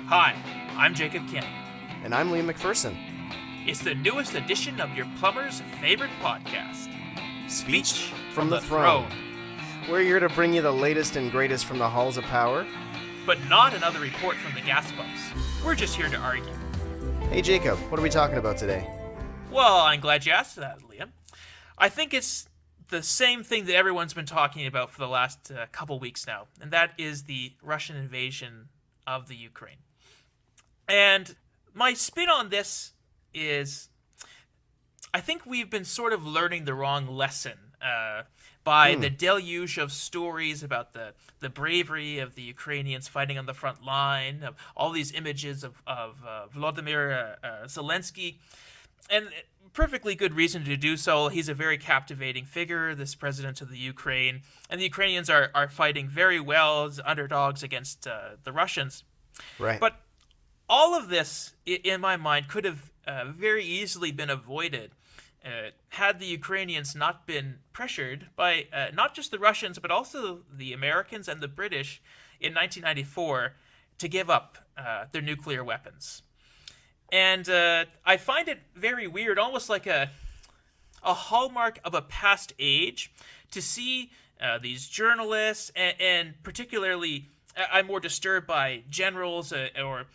Hi, I'm Jacob Kenny. And I'm Liam McPherson. It's the newest edition of your plumber's favorite podcast, Speech from the Throne. We're here to bring you the latest and greatest from the halls of power. But not another report from the gas pumps. We're just here to argue. Hey Jacob, what are we talking about today? Well, I'm glad you asked that, Liam. I think it's the same thing that everyone's been talking about for the last couple weeks now, and that is the Russian invasion of the Ukraine. And my spin on this is, I think we've been sort of learning the wrong lesson by the deluge of stories about the bravery of the Ukrainians fighting on the front line, of all these images of Volodymyr Zelensky, and perfectly good reason to do so. He's a very captivating figure, this president of the Ukraine, and the Ukrainians are fighting very well as underdogs against the Russians. Right. But all of this, in my mind, could have very easily been avoided had the Ukrainians not been pressured by not just the Russians, but also the Americans and the British in 1994 to give up their nuclear weapons. And I find it very weird, almost like a hallmark of a past age, to see these journalists, and particularly I'm more disturbed by generals or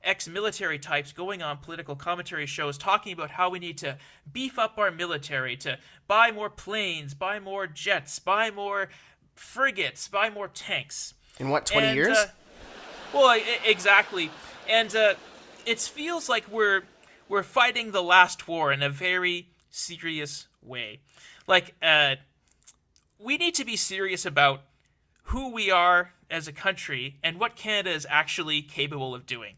ex-military types going on political commentary shows talking about how we need to beef up our military, to buy more planes, buy more jets, buy more frigates, buy more tanks. In what, 20 years? Well, exactly. And it feels like we're fighting the last war in a very serious way. Like, we need to be serious about who we are as a country and what Canada is actually capable of doing.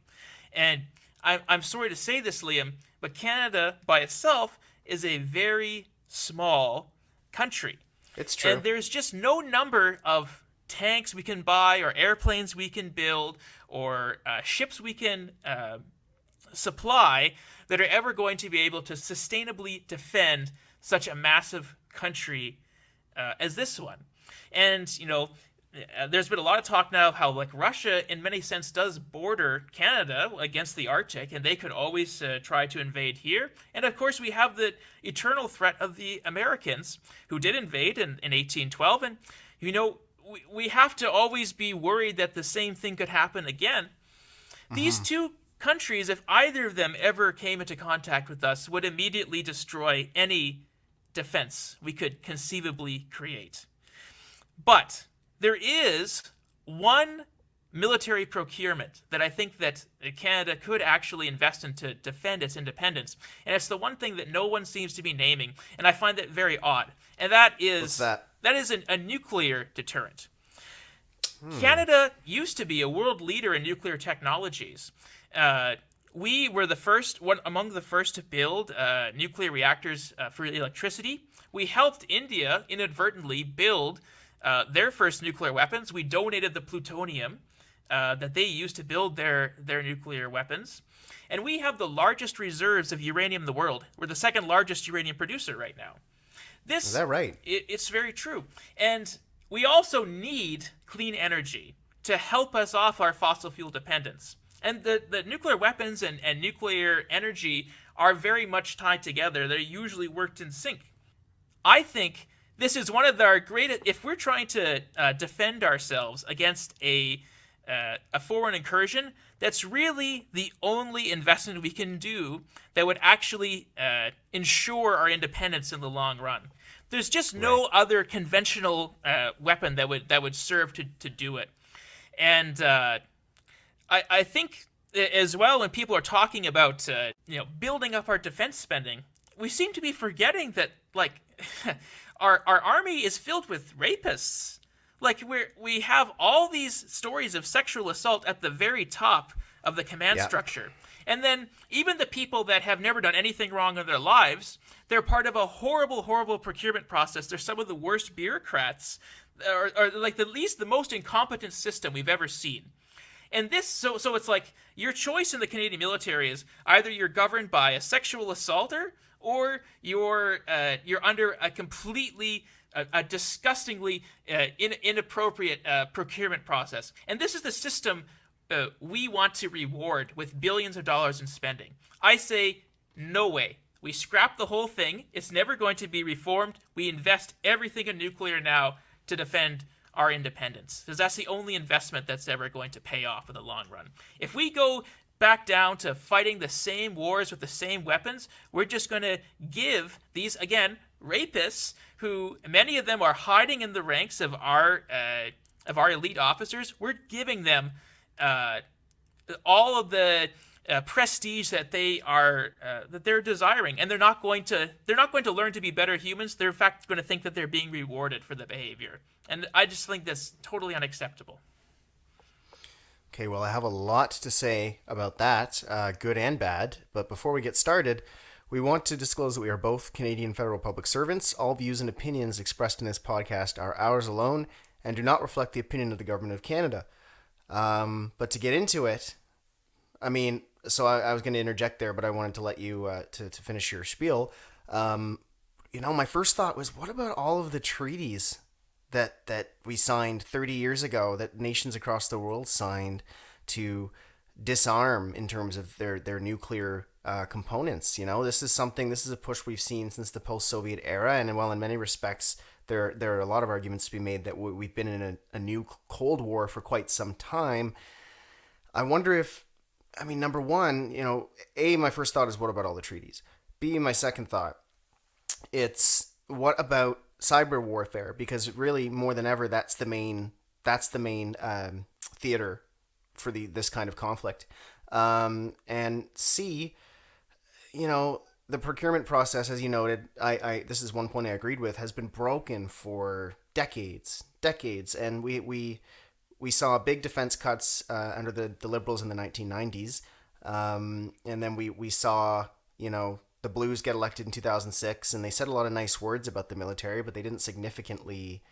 And I'm sorry to say this, Liam, but Canada by itself is a very small country. It's true. And there's just no number of tanks we can buy or airplanes we can build or ships we can supply that are ever going to be able to sustainably defend such a massive country as this one. And, you know, there's been a lot of talk now of how, like, Russia in many sense does border Canada against the Arctic, and they could always try to invade here. And of course we have the eternal threat of the Americans, who did invade in 1812. And, you know, we have to always be worried that the same thing could happen again. These two countries, if either of them ever came into contact with us, would immediately destroy any defense we could conceivably create. But there is one military procurement that I think that Canada could actually invest in to defend its independence, and it's the one thing that no one seems to be naming, and I find that very odd. And that is What's that? That is a nuclear deterrent. Canada used to be a world leader in nuclear technologies. We were among the first to build nuclear reactors for electricity. We helped India inadvertently build their first nuclear weapons. We donated the plutonium that they used to build their nuclear weapons. And we have the largest reserves of uranium in the world. We're the second largest uranium producer right now. Is that right? It's very true. And we also need clean energy to help us off our fossil fuel dependence. And the nuclear weapons and nuclear energy are very much tied together. They're usually worked in sync. I think this is one of our greatest, if we're trying to defend ourselves against a foreign incursion, that's really the only investment we can do that would actually ensure our independence in the long run. There's just no other conventional weapon that would serve to do it. And I think as well, when people are talking about building up our defense spending, we seem to be forgetting that, like, our army is filled with rapists. Like, we have all these stories of sexual assault at the very top of the command structure. And then even the people that have never done anything wrong in their lives, they're part of a horrible, horrible procurement process. They're some of the worst bureaucrats, or like at least the most incompetent system we've ever seen. And this, so it's like your choice in the Canadian military is either you're governed by a sexual assaulter or you're under a completely a disgustingly inappropriate procurement process. And this is the system we want to reward with billions of dollars in spending. I say, no way. We scrap the whole thing. It's never going to be reformed. We invest everything in nuclear now to defend our independence, because that's the only investment that's ever going to pay off in the long run. If we go back down to fighting the same wars with the same weapons, we're just going to give these, again, rapists, who many of them are hiding in the ranks of our elite officers. We're giving them all of the prestige that they're desiring, and they're not going to learn to be better humans. They're in fact going to think that they're being rewarded for the behavior, and I just think that's totally unacceptable. Okay, well, I have a lot to say about that, good and bad. But before we get started, we want to disclose that we are both Canadian federal public servants. All views and opinions expressed in this podcast are ours alone and do not reflect the opinion of the Government of Canada. But to get into it, I mean, so I was going to interject there, but I wanted to let you to finish your spiel. My first thought was, what about all of the treaties that we signed 30 years ago, that nations across the world signed to disarm in terms of their nuclear components? This is a push we've seen since the post-Soviet era, and while in many respects there are a lot of arguments to be made that we've been in a new Cold War for quite some time. I wonder if, number one, A, my first thought is, what about all the treaties? B, my second thought, it's, what about cyber warfare? Because really, more than ever, that's the main theater for this kind of conflict. And C, the procurement process, as you noted, this is one point I agreed with, has been broken for decades, and we saw big defense cuts under the Liberals in the 1990s, and then we saw the Blues get elected in 2006, and they said a lot of nice words about the military, but they didn't significantly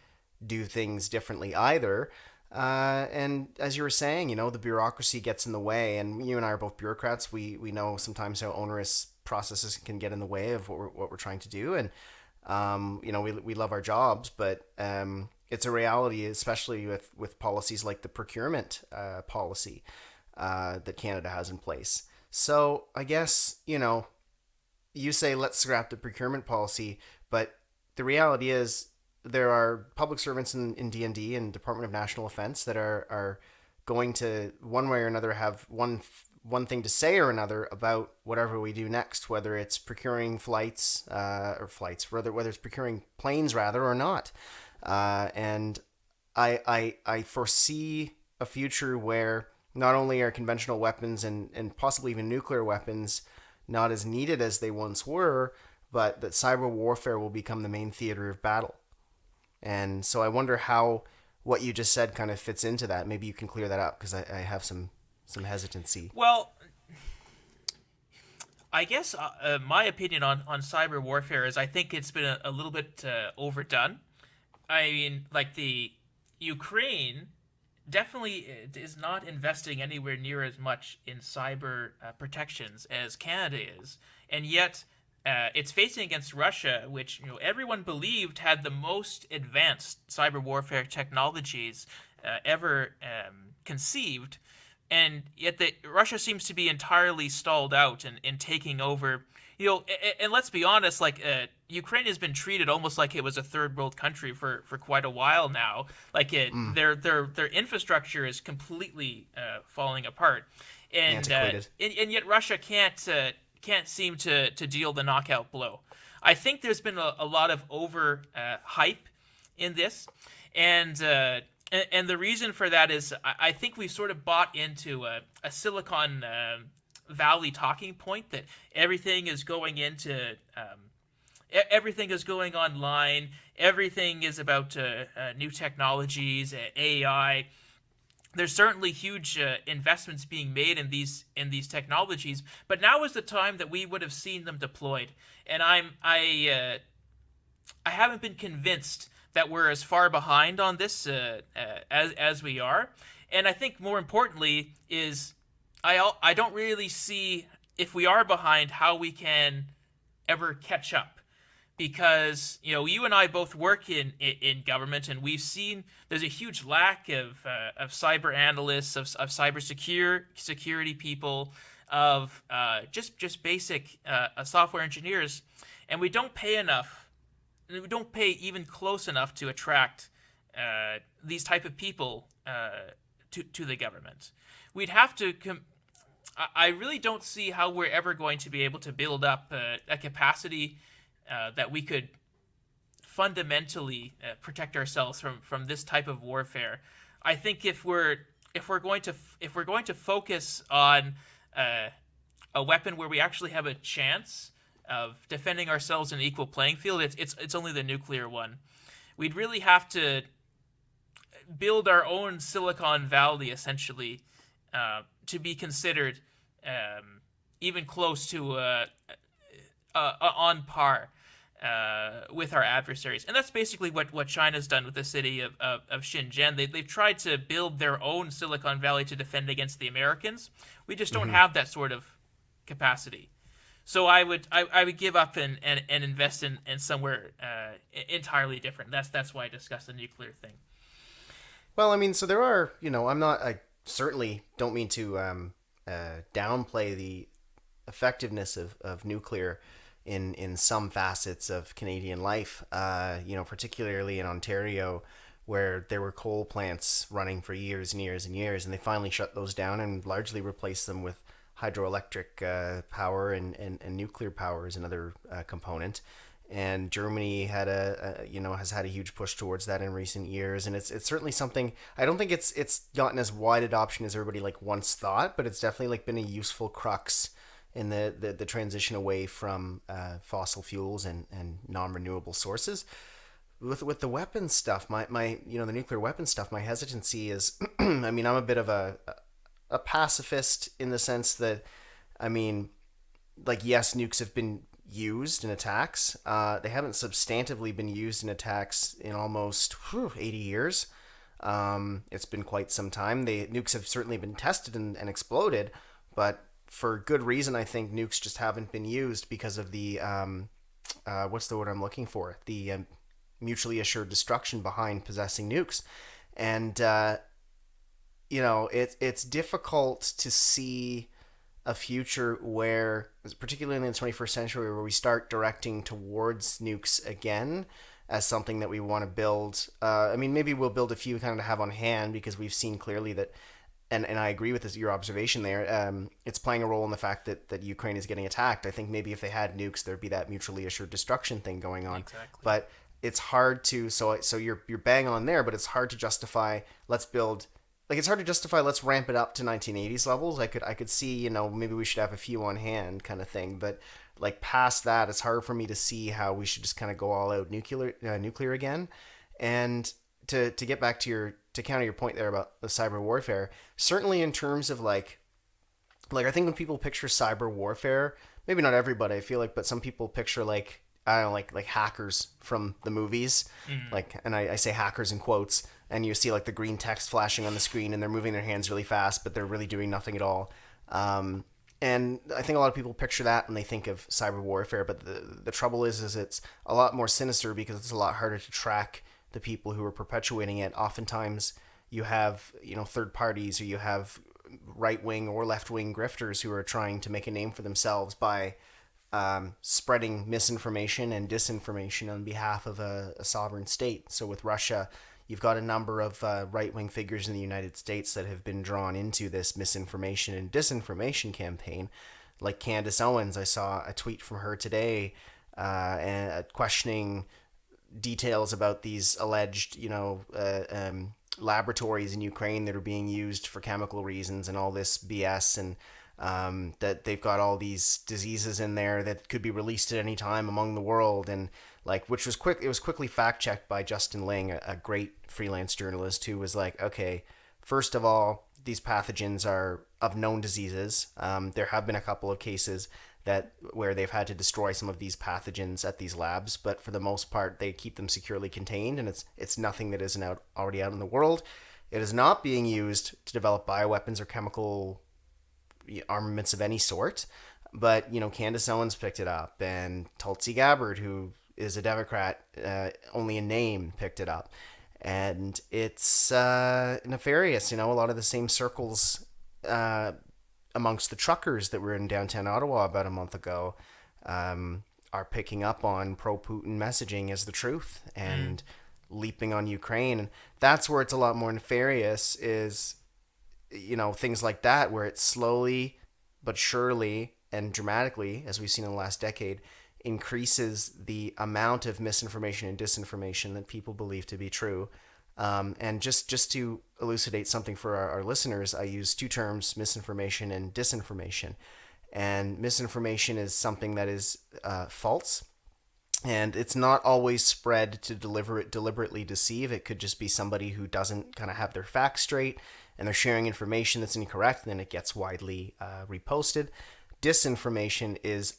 do things differently either. And as you were saying, the bureaucracy gets in the way, and you and I are both bureaucrats. We know sometimes how onerous processes can get in the way of what we're trying to do, and we love our jobs, but it's a reality, especially with policies like the procurement policy that Canada has in place. So I guess you say let's scrap the procurement policy, but the reality is there are public servants in D&D and Department of National Defense that are going to, one way or another, have one thing to say or another about whatever we do next, whether it's procuring whether it's procuring planes rather or not. And I foresee a future where not only are conventional weapons and possibly even nuclear weapons not as needed as they once were, but that cyber warfare will become the main theater of battle. And so I wonder how what you just said kind of fits into that. Maybe you can clear that up, because I have some hesitancy. Well, I guess my opinion on cyber warfare is I think it's been a little bit overdone. I mean, like, the Ukraine definitely is not investing anywhere near as much in cyber protections as Canada is, and yet it's facing against Russia, which everyone believed had the most advanced cyber warfare technologies ever conceived, and yet Russia seems to be entirely stalled out in taking over. And let's be honest, Ukraine has been treated almost like it was a third world country for quite a while now. Their infrastructure is completely falling apart, and yet Russia can't seem to deal the knockout blow. I think there's been a lot of over hype in this, and the reason for that is I think we've sort of bought into a Silicon Valley talking point that everything is going online, everything is about new technologies, AI. There's certainly huge investments being made in these technologies, but now is the time that we would have seen them deployed. And I haven't been convinced that we're as far behind on this as we are. And I think more importantly is I don't really see, if we are behind, how we can ever catch up. because you and I both work in government, and we've seen there's a huge lack of cyber analysts, of cyber security people, of just basic software engineers, and we don't pay enough. We don't pay even close enough to attract these type of people to the government. We'd have to. I really don't see how we're ever going to be able to build up a capacity that we could fundamentally protect ourselves from this type of warfare. I think if we're going to focus on a weapon where we actually have a chance of defending ourselves in an equal playing field, it's only the nuclear one. We'd really have to build our own Silicon Valley essentially to be considered even close to on par with our adversaries. And that's basically what China's done with the city of Shenzhen. They've tried to build their own Silicon Valley to defend against the Americans. We just don't have that sort of capacity. So I would give up and invest in somewhere entirely different. That's why I discussed the nuclear thing. Well, I mean, so there are, I certainly don't mean to downplay the effectiveness of nuclear in some facets of Canadian life, particularly in Ontario, where there were coal plants running for years and years and years, and they finally shut those down and largely replaced them with hydroelectric power and nuclear power as another component. And Germany had has had a huge push towards that in recent years, and it's certainly something. I don't think it's gotten as wide adoption as everybody like once thought, but it's definitely like been a useful crux in the transition away from fossil fuels and non-renewable sources. With the weapons stuff, my the nuclear weapons stuff, my hesitancy is, I mean, I'm a bit of a pacifist in the sense that, I mean, like, yes, nukes have been used in attacks. They haven't substantively been used in attacks in almost 80 years. It's been quite some time. Nukes have certainly been tested and exploded, but for good reason, I think nukes just haven't been used because of the what's the word I'm looking for? The mutually assured destruction behind possessing nukes, and it's difficult to see a future where, particularly in the 21st century, where we start directing towards nukes again as something that we want to build. I mean, maybe we'll build a few kind of to have on hand because we've seen clearly that, and I agree with your observation there, it's playing a role in the fact that Ukraine is getting attacked. I think maybe if they had nukes, there'd be that mutually assured destruction thing going on. Exactly. But it's hard to, so you're bang on there, but it's hard to justify, it's hard to justify let's ramp it up to 1980s levels. I could see, maybe we should have a few on hand kind of thing, but like past that, it's hard for me to see how we should just kind of go all out nuclear again. And to get back to counter your point there about the cyber warfare, certainly in terms of like I think when people picture cyber warfare, maybe not everybody, I feel like, but some people picture like, I don't know, like hackers from the movies, and I say hackers in quotes, and you see like the green text flashing on the screen, and they're moving their hands really fast, but they're really doing nothing at all. And I think a lot of people picture that when they think of cyber warfare, but the trouble is it's a lot more sinister because it's a lot harder to track the people who are perpetuating it. Oftentimes, you have third parties, or you have right wing or left wing grifters who are trying to make a name for themselves by spreading misinformation and disinformation on behalf of a sovereign state. So with Russia, you've got a number of right-wing figures in the United States that have been drawn into this misinformation and disinformation campaign. Like Candace Owens, I saw a tweet from her today questioning details about these alleged, laboratories in Ukraine that are being used for chemical reasons and all this BS, and that they've got all these diseases in there that could be released at any time among the world, and it was quickly fact checked by Justin Ling, a great freelance journalist, who was like, okay, first of all, these pathogens are of known diseases. There have been a couple of cases where they've had to destroy some of these pathogens at these labs, but for the most part, they keep them securely contained, and it's nothing that isn't already out in the world. It is not being used to develop bioweapons or chemical armaments of any sort. But Candace Owens picked it up, and Tulsi Gabbard, who is a Democrat, only in name, picked it up. And it's nefarious. A lot of the same circles amongst the truckers that were in downtown Ottawa about a month ago are picking up on pro-Putin messaging as the truth and leaping on Ukraine. And that's where it's a lot more nefarious is, things like that, where it's slowly but surely and dramatically, as we've seen in the last decade, increases the amount of misinformation and disinformation that people believe to be true. And just to elucidate something for our listeners, I use two terms, misinformation and disinformation. And misinformation is something that is false, and it's not always spread to deliberately deceive. It could just be somebody who doesn't kind of have their facts straight, and they're sharing information that's incorrect, and then it gets widely reposted. Disinformation is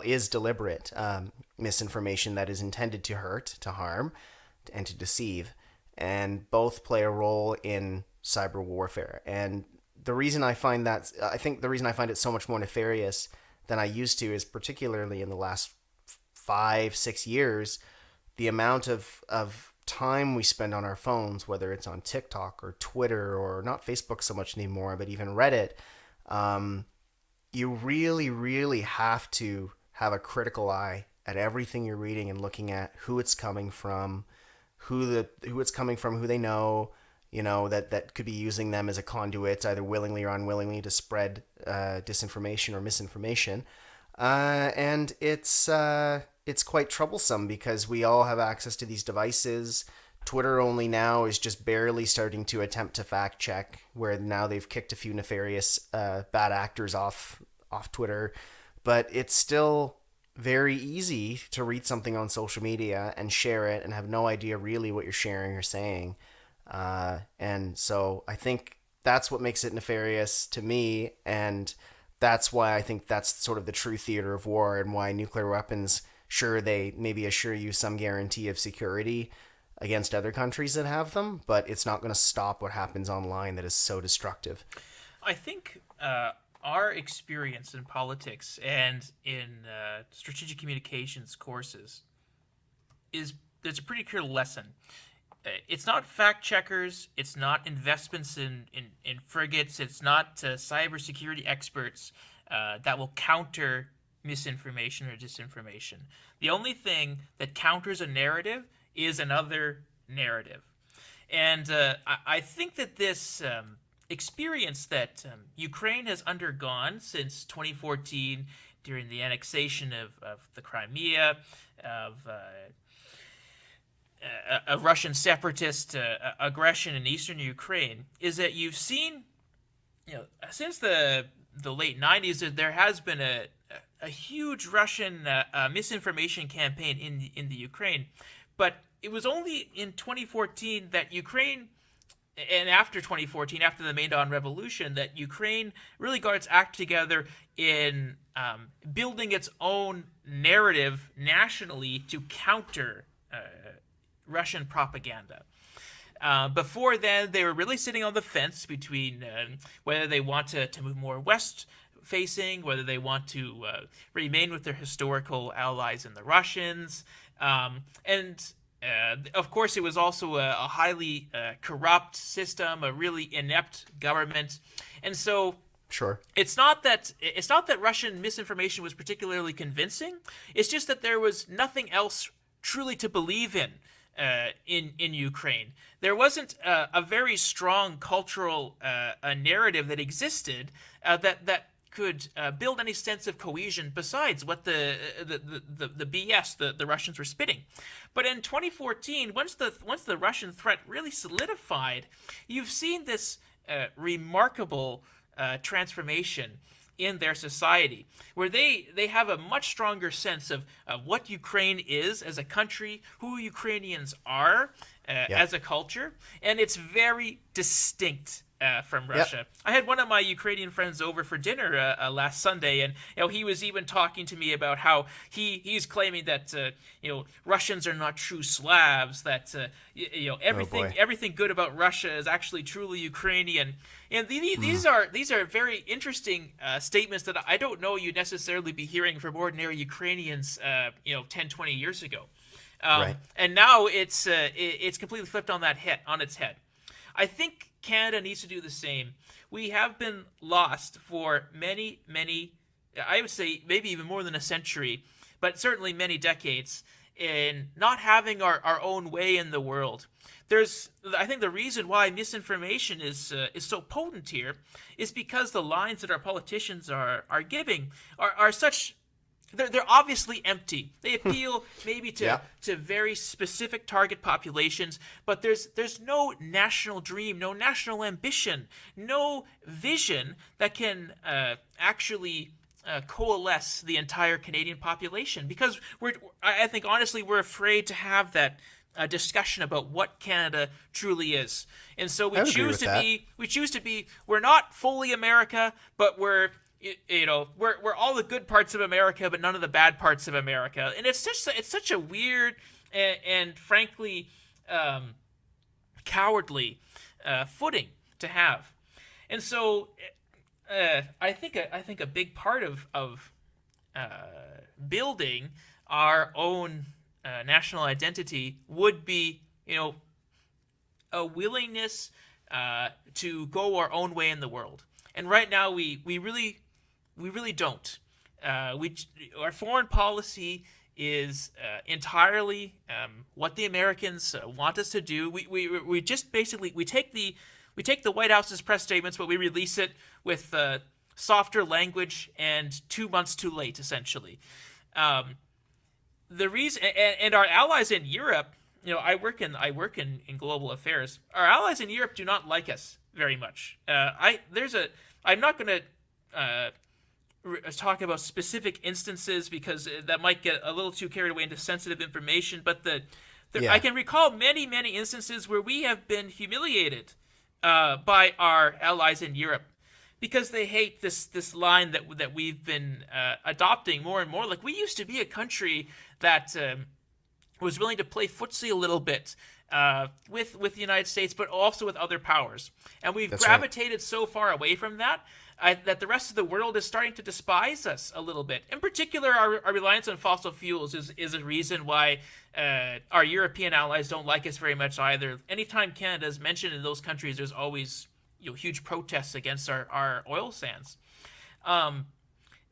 is deliberate misinformation that is intended to hurt, to harm, and to deceive, and both play a role in cyber warfare. And the reason I find it so much more nefarious than I used to is particularly in the last 5-6 years, the amount of time we spend on our phones, whether it's on TikTok or Twitter or not Facebook so much anymore, but even Reddit. You really, really have to have a critical eye at everything you're reading and looking at who it's coming from, who they know, that could be using them as a conduit, either willingly or unwillingly, to spread disinformation or misinformation. And it's quite troublesome because we all have access to these devices. Twitter only now is just barely starting to attempt to fact check, where now they've kicked a few nefarious bad actors off Twitter. But it's still very easy to read something on social media and share it and have no idea really what you're sharing or saying. And so I think that's what makes it nefarious to me, and that's why I think that's sort of the true theater of war, and why nuclear weapons, sure, they maybe assure you some guarantee of security against other countries that have them, but it's not going to stop what happens online that is so destructive. I think our experience in politics and in strategic communications courses there's a pretty clear lesson. It's not fact checkers, it's not investments in frigates, it's not cybersecurity experts that will counter misinformation or disinformation. The only thing that counters a narrative is another narrative. And I think that this experience that Ukraine has undergone since 2014 during the annexation of the Crimea, of Russian separatist aggression in eastern Ukraine, is that you've seen, since the late 90s, that there has been a huge Russian misinformation campaign in the Ukraine. But it was only in 2014 that Ukraine, and after 2014, after the Maidan Revolution, that Ukraine really got its act together in building its own narrative nationally to counter Russian propaganda. Before then, they were really sitting on the fence between whether they want to move more west-facing, whether they want to remain with their historical allies in the Russians. Of course, it was also a highly corrupt system, a really inept government. And so Sure. it's not that Russian misinformation was particularly convincing. It's just that there was nothing else truly to believe in Ukraine. There wasn't a very strong cultural narrative that existed that could build any sense of cohesion besides what the BS the Russians were spitting. But in 2014, once the Russian threat really solidified, you've seen this remarkable transformation in their society, where they have a much stronger sense of what Ukraine is as a country, who Ukrainians are as a culture, and it's very distinct from Yep. Russia. I had one of my Ukrainian friends over for dinner last Sunday, and he was even talking to me about how he's claiming that Russians are not true Slavs, that Oh boy. everything good about Russia is actually truly Ukrainian. And Mm. these are very interesting statements that I don't know you'd necessarily be hearing from ordinary Ukrainians 10, 20 years ago. Right. And now it's completely flipped on its head. I think Canada needs to do the same. We have been lost for many, many, I would say maybe even more than a century, but certainly many decades in not having our own way in the world. I think the reason why misinformation is so potent here is because the lines that our politicians are giving are such they're obviously empty. They appeal maybe Yeah. to very specific target populations, but there's no national dream, no national ambition, no vision that can actually coalesce the entire Canadian population. Because I think honestly, we're afraid to have that discussion about what Canada truly is, and so I would agree with that. we choose to be. We're not fully America, but we're all the good parts of America, but none of the bad parts of America, and it's such a weird and frankly cowardly footing to have, and so I think a big part of building our own national identity would be a willingness to go our own way in the world, and right now we really don't. Our foreign policy is entirely what the Americans want us to do. We just basically we take the White House's press statements, but we release it with softer language and 2 months too late, essentially. The reason and our allies in Europe, I work in global affairs. Our allies in Europe do not like us very much. I'm not going to talk about specific instances because that might get a little too carried away into sensitive information. But I Yeah. can recall many, many instances where we have been humiliated by our allies in Europe because they hate this line that we've been adopting more and more. Like we used to be a country that was willing to play footsie a little bit with the United States, but also with other powers, and we've That's right. gravitated so far away from that that the rest of the world is starting to despise us a little bit. In particular, our reliance on fossil fuels is a reason why our European allies don't like us very much either. Anytime Canada is mentioned in those countries, there's always huge protests against our oil sands. And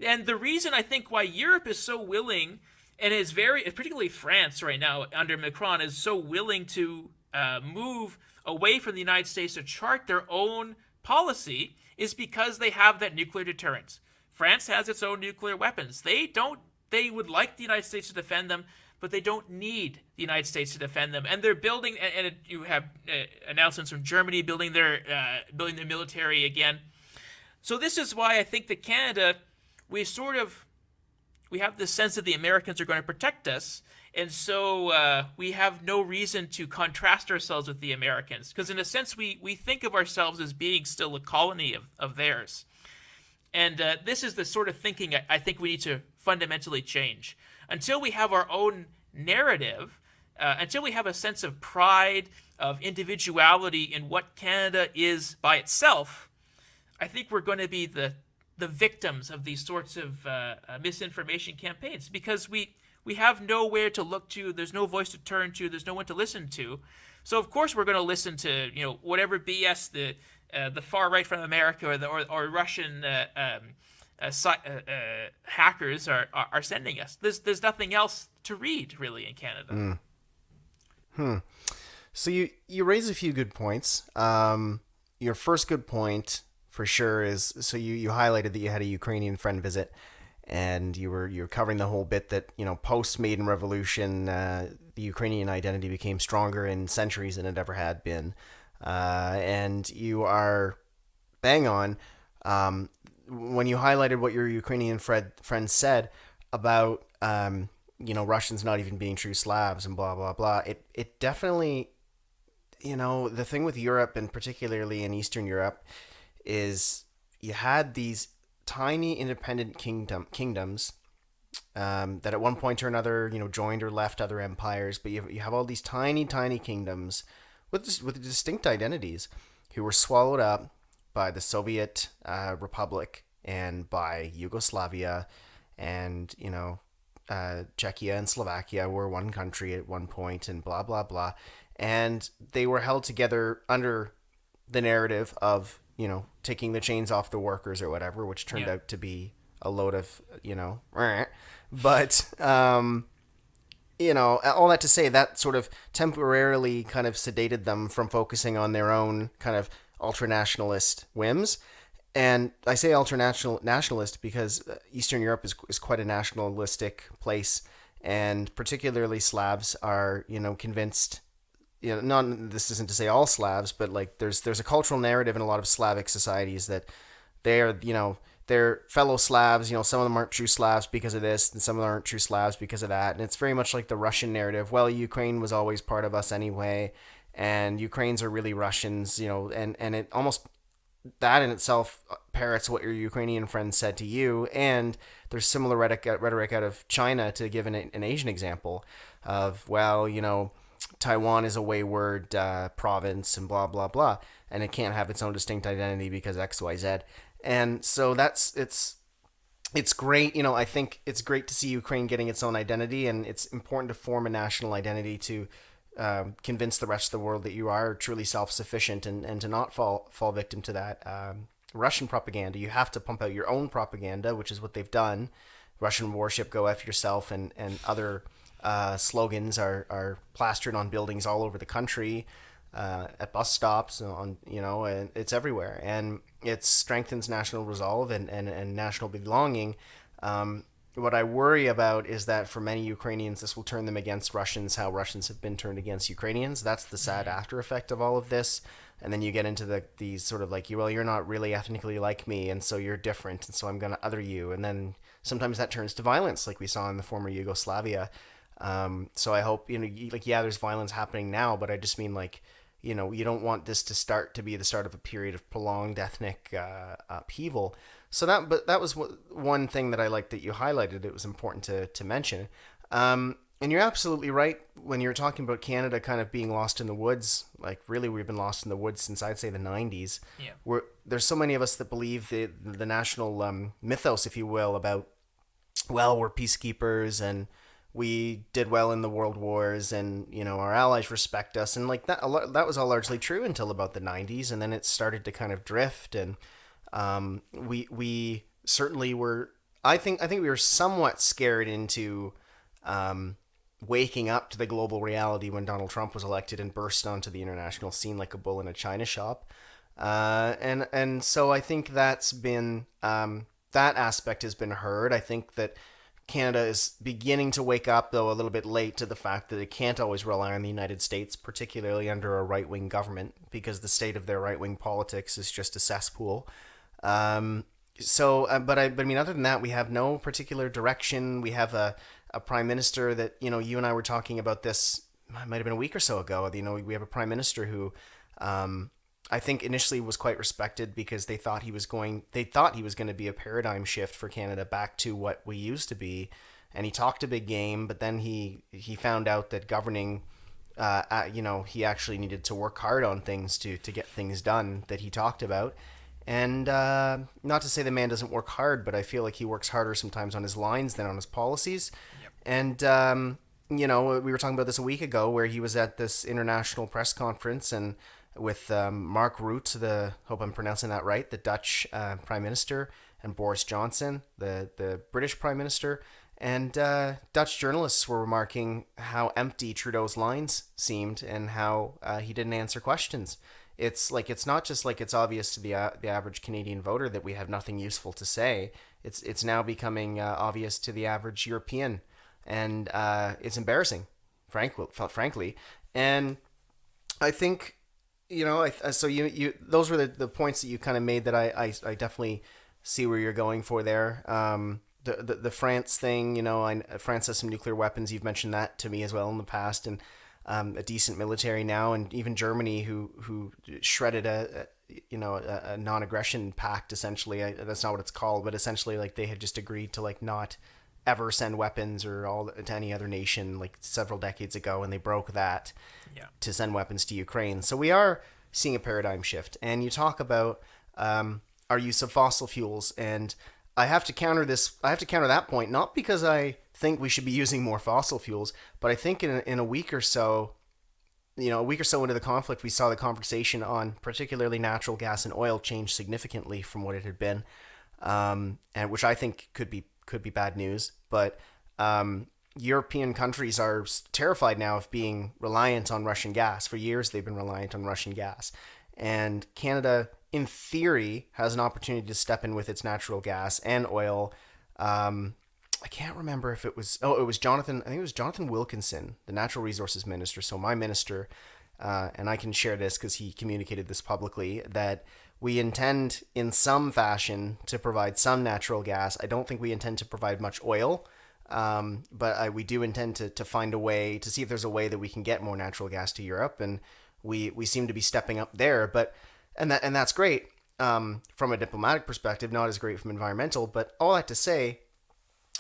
the reason I think why Europe is so willing and is particularly France right now under Macron, is so willing to move away from the United States to chart their own policy is because they have that nuclear deterrent. France has its own nuclear weapons. They would like the United States to defend them, but they don't need the United States to defend them. And they're building, and you have announcements from Germany building their military again. So this is why I think that Canada, we have this sense that the Americans are going to protect us, and so we have no reason to contrast ourselves with the Americans, because in a sense we think of ourselves as being still a colony of theirs. And this is the sort of thinking I think we need to fundamentally change. Until we have our own narrative, until we have a sense of pride, of individuality in what Canada is by itself, I think we're going to be the victims of these sorts of misinformation campaigns, because we have nowhere to look to. There's no voice to turn to. There's no one to listen to. So of course we're going to listen to whatever BS the far right from America or Russian hackers are sending us. There's nothing else to read really in Canada. So you raise a few good points. Your first good point for sure is, so you highlighted that you had a Ukrainian friend visit, and you're covering the whole bit that post Maidan Revolution, the Ukrainian identity became stronger in centuries than it ever had been, and you are bang on when you highlighted what your Ukrainian friend said about Russians not even being true Slavs and blah blah blah. It definitely the thing with Europe, and particularly in Eastern Europe, is you had these tiny independent kingdoms that at one point or another, joined or left other empires. But you have all these tiny, tiny kingdoms with distinct identities who were swallowed up by the Soviet Republic and by Yugoslavia, and Czechia and Slovakia were one country at one point, and blah blah blah, and they were held together under the narrative of taking the chains off the workers or whatever, which turned Yeah. out to be a load of but all that to say that sort of temporarily kind of sedated them from focusing on their own kind of ultranationalist whims. And I say ultranationalist because Eastern Europe is quite a nationalistic place, and particularly Slavs are convinced. Not this isn't to say all Slavs, but like there's a cultural narrative in a lot of Slavic societies that they are they're fellow Slavs. Some of them aren't true Slavs because of this, and some of them aren't true Slavs because of that. And it's very much like the Russian narrative. Well, Ukraine was always part of us anyway, and Ukrainians are really Russians. And it almost that in itself parrots what your Ukrainian friends said to you. And there's similar rhetoric out of China, to give an Asian example of, well, Taiwan is a wayward province and blah blah blah, and it can't have its own distinct identity because XYZ. And so it's great. I think it's great to see Ukraine getting its own identity, and it's important to form a national identity to convince the rest of the world that you are truly self-sufficient, and to not fall victim to that Russian propaganda. You have to pump out your own propaganda, which is what they've done. Russian warship, go F yourself, and other slogans are plastered on buildings all over the country, at bus stops, and it's everywhere, and it strengthens national resolve and national belonging. What I worry about is that for many Ukrainians, this will turn them against Russians, how Russians have been turned against Ukrainians. That's the sad after effect of all of this. And then you get into these sort of like, well, you're not really ethnically like me, and so you're different, and so I'm going to other you. And then sometimes that turns to violence, like we saw in the former Yugoslavia. So I hope, there's violence happening now, but I just mean you don't want this to be the start of a period of prolonged ethnic upheaval. So that was one thing that I liked that you highlighted. It was important to mention. And you're absolutely right when you're talking about Canada kind of being lost in the woods. Like, really, we've been lost in the woods since, I'd say, the 90s. Yeah. There's so many of us that believe the national mythos, if you will, about, well, we're peacekeepers and we did well in the world wars, and our allies respect us, and like that was all largely true until about the 90s, and then it started to kind of drift, and we certainly were. I think we were somewhat scared into waking up to the global reality when Donald Trump was elected and burst onto the international scene like a bull in a china shop, and so I think that's been that aspect has been heard. I think that Canada is beginning to wake up, though a little bit late, to the fact that it can't always rely on the United States, particularly under a right-wing government, because the state of their right-wing politics is just a cesspool. But I mean, other than that, we have no particular direction. We have a prime minister that, you and I were talking about this, it might have been a week or so ago. We have a prime minister who, I think initially was quite respected because they thought he was going to be a paradigm shift for Canada back to what we used to be, and he talked a big game, but then he found out that governing, he actually needed to work hard on things to get things done that he talked about. And not to say the man doesn't work hard, but I feel like he works harder sometimes on his lines than on his policies. Yep. And we were talking about this a week ago, where he was at this international press conference and with Mark Rutte, hope I'm pronouncing that right, the Dutch Prime Minister, and Boris Johnson, the British Prime Minister. And Dutch journalists were remarking how empty Trudeau's lines seemed and how he didn't answer questions. It's not just like it's obvious to the average Canadian voter that we have nothing useful to say. It's now becoming obvious to the average European, and it's embarrassing, frankly. And I think, so you those were the points that you kind of made that I definitely see where you're going for there. The France thing, France has some nuclear weapons. You've mentioned that to me as well in the past, and a decent military now, and even Germany, who shredded a non-aggression pact essentially. That's not what it's called, but essentially like they had just agreed to like not ever send weapons or all to any other nation like several decades ago, and they broke that Yeah. to send weapons to Ukraine. So we are seeing a paradigm shift. And you talk about our use of fossil fuels, and I have to counter this. I have to counter that point, not because I think we should be using more fossil fuels, but I think in a week or so, a week or so into the conflict, we saw the conversation on particularly natural gas and oil change significantly from what it had been, and which I think could be bad news. But European countries are terrified now of being reliant on Russian gas. For years, they've been reliant on Russian gas, and Canada, in theory, has an opportunity to step in with its natural gas and oil. I can't remember if it was. Oh, it was Jonathan. I think it was Jonathan Wilkinson, the Natural Resources Minister. So my minister, and I can share this because he communicated this publicly, that we intend in some fashion to provide some natural gas. I don't think we intend to provide much oil, but we do intend to find a way to see if there's a way that we can get more natural gas to Europe, and we seem to be stepping up there. But that's great from a diplomatic perspective, not as great from environmental. But all that to say,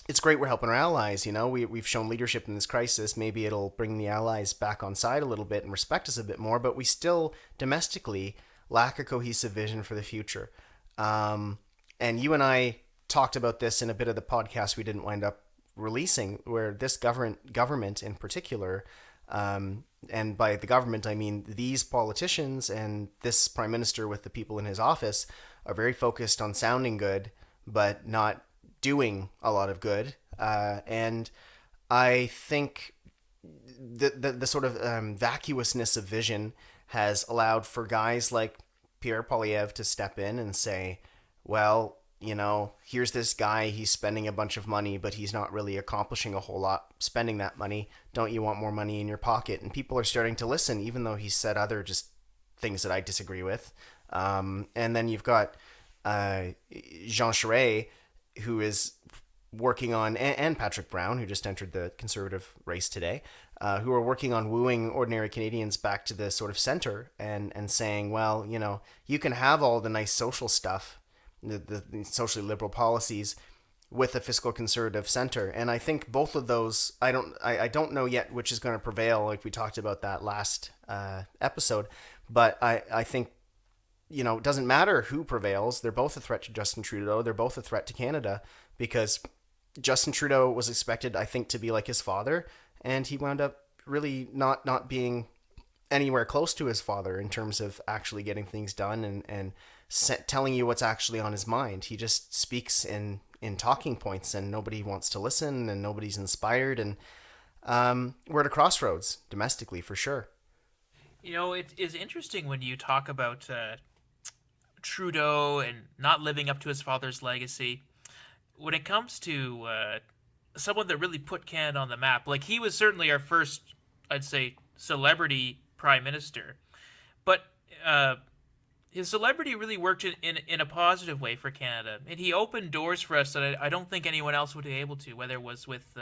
it's great we're helping our allies. We've shown leadership in this crisis. Maybe it'll bring the allies back on side a little bit and respect us a bit more, but we still domestically lack a cohesive vision for the future. And you and I talked about this in a bit of the podcast we didn't wind up releasing, where this government in particular, and by the government I mean these politicians and this prime minister with the people in his office, are very focused on sounding good, but not doing a lot of good, and I think the sort of vacuousness of vision has allowed for guys like Pierre Poilievre to step in and say, well, here's this guy, he's spending a bunch of money, but he's not really accomplishing a whole lot spending that money. Don't you want more money in your pocket? And people are starting to listen, even though he said other just things that I disagree with. And then you've got Jean Charest, who is working on, and Patrick Brown, who just entered the Conservative race today, who are working on wooing ordinary Canadians back to the sort of center and saying, well, you can have all the nice social stuff, the socially liberal policies, with a fiscal conservative center. And I think both of those, I don't know yet which is going to prevail, like we talked about that last episode, but I think it doesn't matter who prevails. They're both a threat to Justin Trudeau. They're both a threat to Canada, because Justin Trudeau was expected, I think, to be like his father, and he wound up really not being anywhere close to his father in terms of actually getting things done and telling you what's actually on his mind. He just speaks in talking points, and nobody wants to listen, and nobody's inspired, and we're at a crossroads domestically for sure. It is interesting when you talk about Trudeau and not living up to his father's legacy. When it comes to someone that really put Canada on the map, like he was certainly our first, I'd say, celebrity prime minister, but his celebrity really worked in a positive way for Canada, and he opened doors for us that I don't think anyone else would be able to. Whether it was with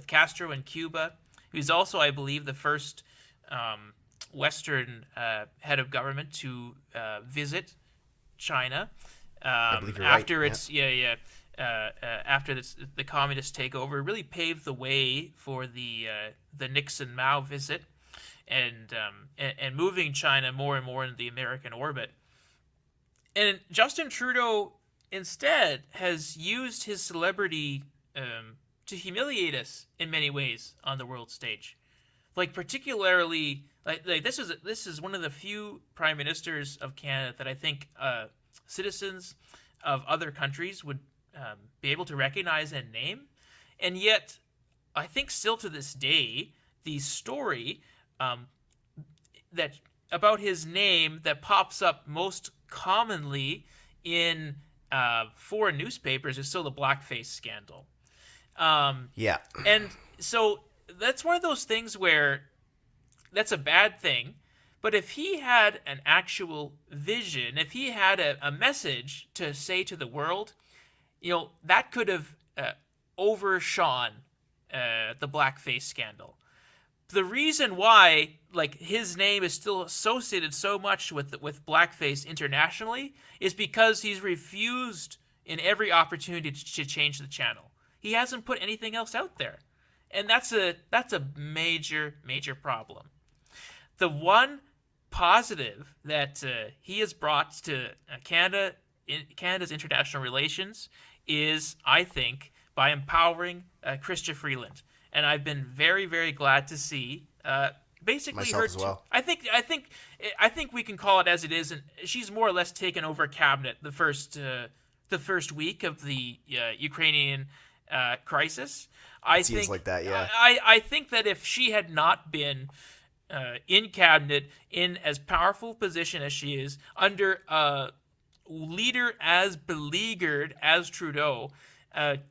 Castro in Cuba, who's also, I believe, the first Western head of government to visit China I believe you're after right. its after the communist takeover. It really paved the way for the Nixon Mao visit, and moving China more and more into the American orbit. And Justin Trudeau instead has used his celebrity to humiliate us in many ways on the world stage. Like particularly, like this is one of the few prime ministers of Canada that I think citizens of other countries would be able to recognize and name, and yet I think still to this day the story that about his name that pops up most commonly in foreign newspapers is still the blackface scandal. Yeah. And so that's one of those things where that's a bad thing. But if he had an actual vision, if he had a message to say to the world, that could have overshone the blackface scandal. the reason why like his name is still associated so much with blackface internationally is because he's refused in every opportunity to change the channel. He hasn't put anything else out there, and that's a major problem. The one positive that he has brought to Canada's international relations is, I think, by empowering Chrystia Freeland, and I've been very glad to see. Basically, Myself her. as well. I think we can call it as it is, and she's more or less taken over cabinet the first week of the Ukrainian crisis. I Seems think like that, yeah. I think that if she had not been in cabinet in as powerful position as she is under a leader as beleaguered as Trudeau,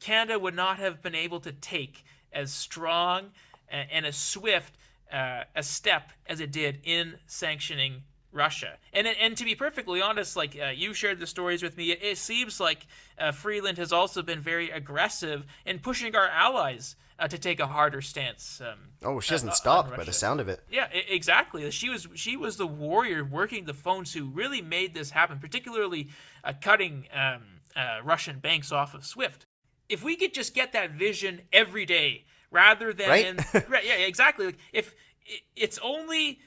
Canada would not have been able to take as strong and as swift a step as it did in sanctioning Russia. And to be perfectly honest, like you shared the stories with me, it seems like Freeland has also been very aggressive in pushing our allies to take a harder stance. She hasn't stopped by the Russia. sound of it. Yeah, exactly. She was the warrior working the phones who really made this happen, particularly cutting Russian banks off of SWIFT. If we could just get that vision every day, rather than Right? right, yeah, exactly. Like if it's only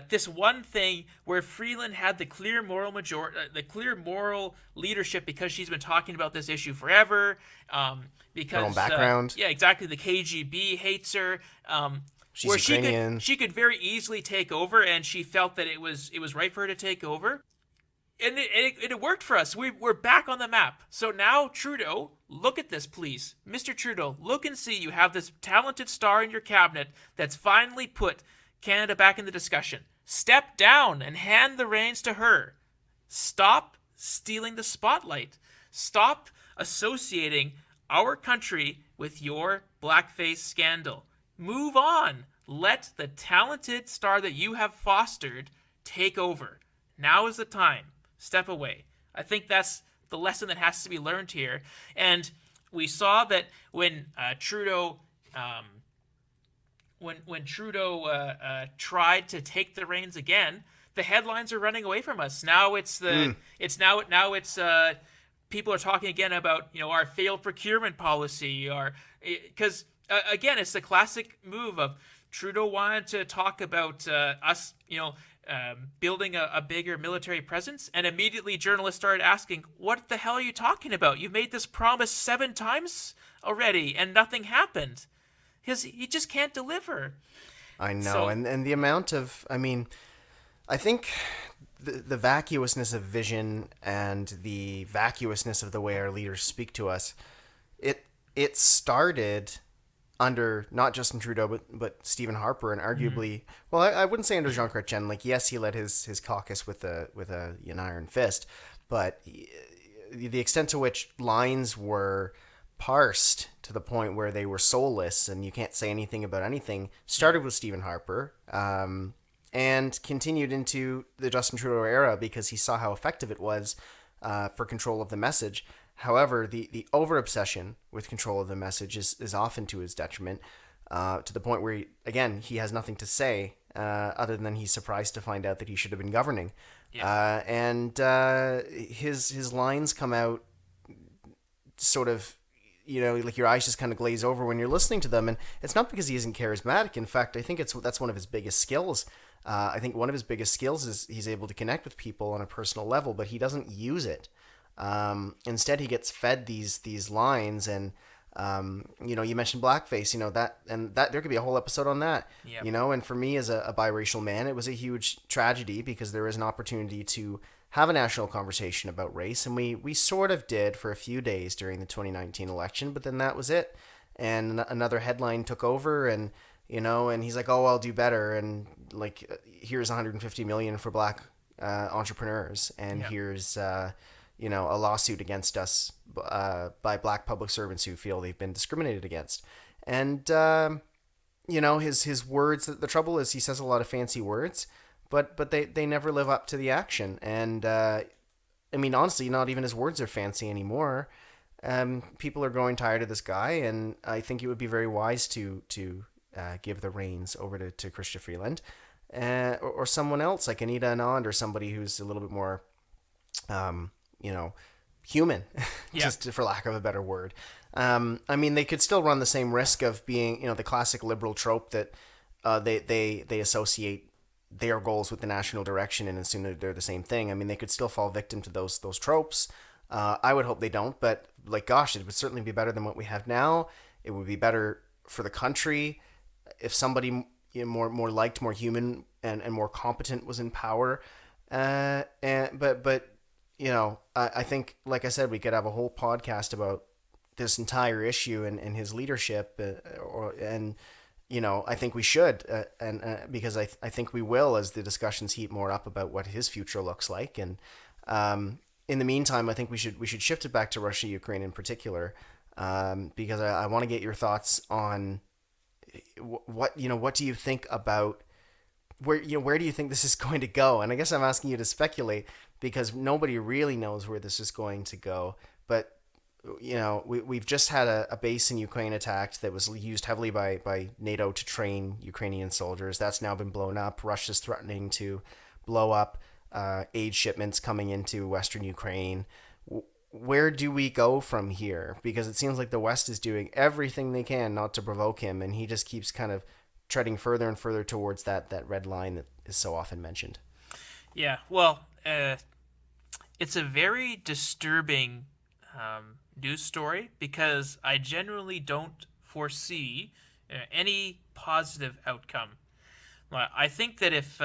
this one thing where Freeland had the clear moral the clear moral leadership because she's been talking about this issue forever. Because Her own background. yeah, exactly. The KGB hates her. She's where Ukrainian. she could very easily take over, and she felt that it was right for her to take over. And it worked for us. We're back on the map. So now, Trudeau, look at this, please. Mr. Trudeau, look and see. You have this talented star in your cabinet that's finally put Canada back in the discussion. Step down and hand the reins to her. Stop stealing the spotlight. Stop associating our country with your blackface scandal. Move on. Let the talented star that you have fostered take over. Now is the time. Step away. I think that's the lesson that has to be learned here. And we saw that when Trudeau, when Trudeau tried to take the reins again, the headlines are running away from us. Now it's people are talking again about our failed procurement policy, or because again it's the classic move of Trudeau wanted to talk about us, building a bigger military presence, and immediately journalists started asking, what the hell are you talking about? You've made this promise 7 times already, and nothing happened. He just can't deliver. I know, So- and the amount of, I think the vacuousness of vision and the vacuousness of the way our leaders speak to us, it started under not Justin Trudeau, but Stephen Harper, and arguably, well, I wouldn't say under Jean Chrétien. Like, yes, he led his caucus with an iron fist, but the extent to which lines were parsed to the point where they were soulless and you can't say anything about anything started with Stephen Harper, and continued into the Justin Trudeau era because he saw how effective it was for control of the message. However, the over-obsession with control of the message is often to his detriment, to the point where, he has nothing to say other than he's surprised to find out that he should have been governing. Yeah. And his lines come out sort of, like your eyes just kind of glaze over when you're listening to them. And it's not because he isn't charismatic. In fact, I think that's one of his biggest skills. I think one of his biggest skills is he's able to connect with people on a personal level, but he doesn't use it. Instead, he gets fed these lines, and you mentioned blackface, that there could be a whole episode on that. Yep. And for me as a biracial man, it was a huge tragedy because there is an opportunity to have a national conversation about race, and we sort of did for a few days during the 2019 election, but then that was it, and another headline took over, and and he's like, oh, I'll do better, and like, here's 150 million for black entrepreneurs, and Yep. here's a lawsuit against us by black public servants who feel they've been discriminated against. And, his words, the trouble is he says a lot of fancy words, but they never live up to the action. And, honestly, not even his words are fancy anymore. People are growing tired of this guy, and I think it would be very wise to give the reins over to Chrystia Freeland, or someone else like Anita Anand, or somebody who's a little bit more, you know, human, Yeah. just for lack of a better word. I mean, they could still run the same risk of being, you know, the classic liberal trope that they associate their goals with the national direction and assume that they're the same thing. I mean, they could still fall victim to those tropes. I would hope they don't, but like, gosh, it would certainly be better than what we have now. It would be better for the country if somebody, you know, more liked, more human, and more competent was in power. But you know, I think, like I said, we could have a whole podcast about this entire issue and his leadership, and you know, I think we should, and because I think we will as the discussions heat more up about what his future looks like. And in the meantime, I think we should shift it back to Russia, Ukraine in particular, because I want to get your thoughts on what do you think about where do you think this is going to go? And I guess I'm asking you to speculate because nobody really knows where this is going to go. But you know, we've just had a base in Ukraine attacked that was used heavily by NATO to train Ukrainian soldiers. That's now been blown up. Russia's threatening to blow up aid shipments coming into Western Ukraine. Where do we go from here? Because it seems like the West is doing everything they can not to provoke him, and he just keeps kind of treading further and further towards that red line that is so often mentioned. Yeah. Well, it's a very disturbing news story because I generally don't foresee any positive outcome. I think that if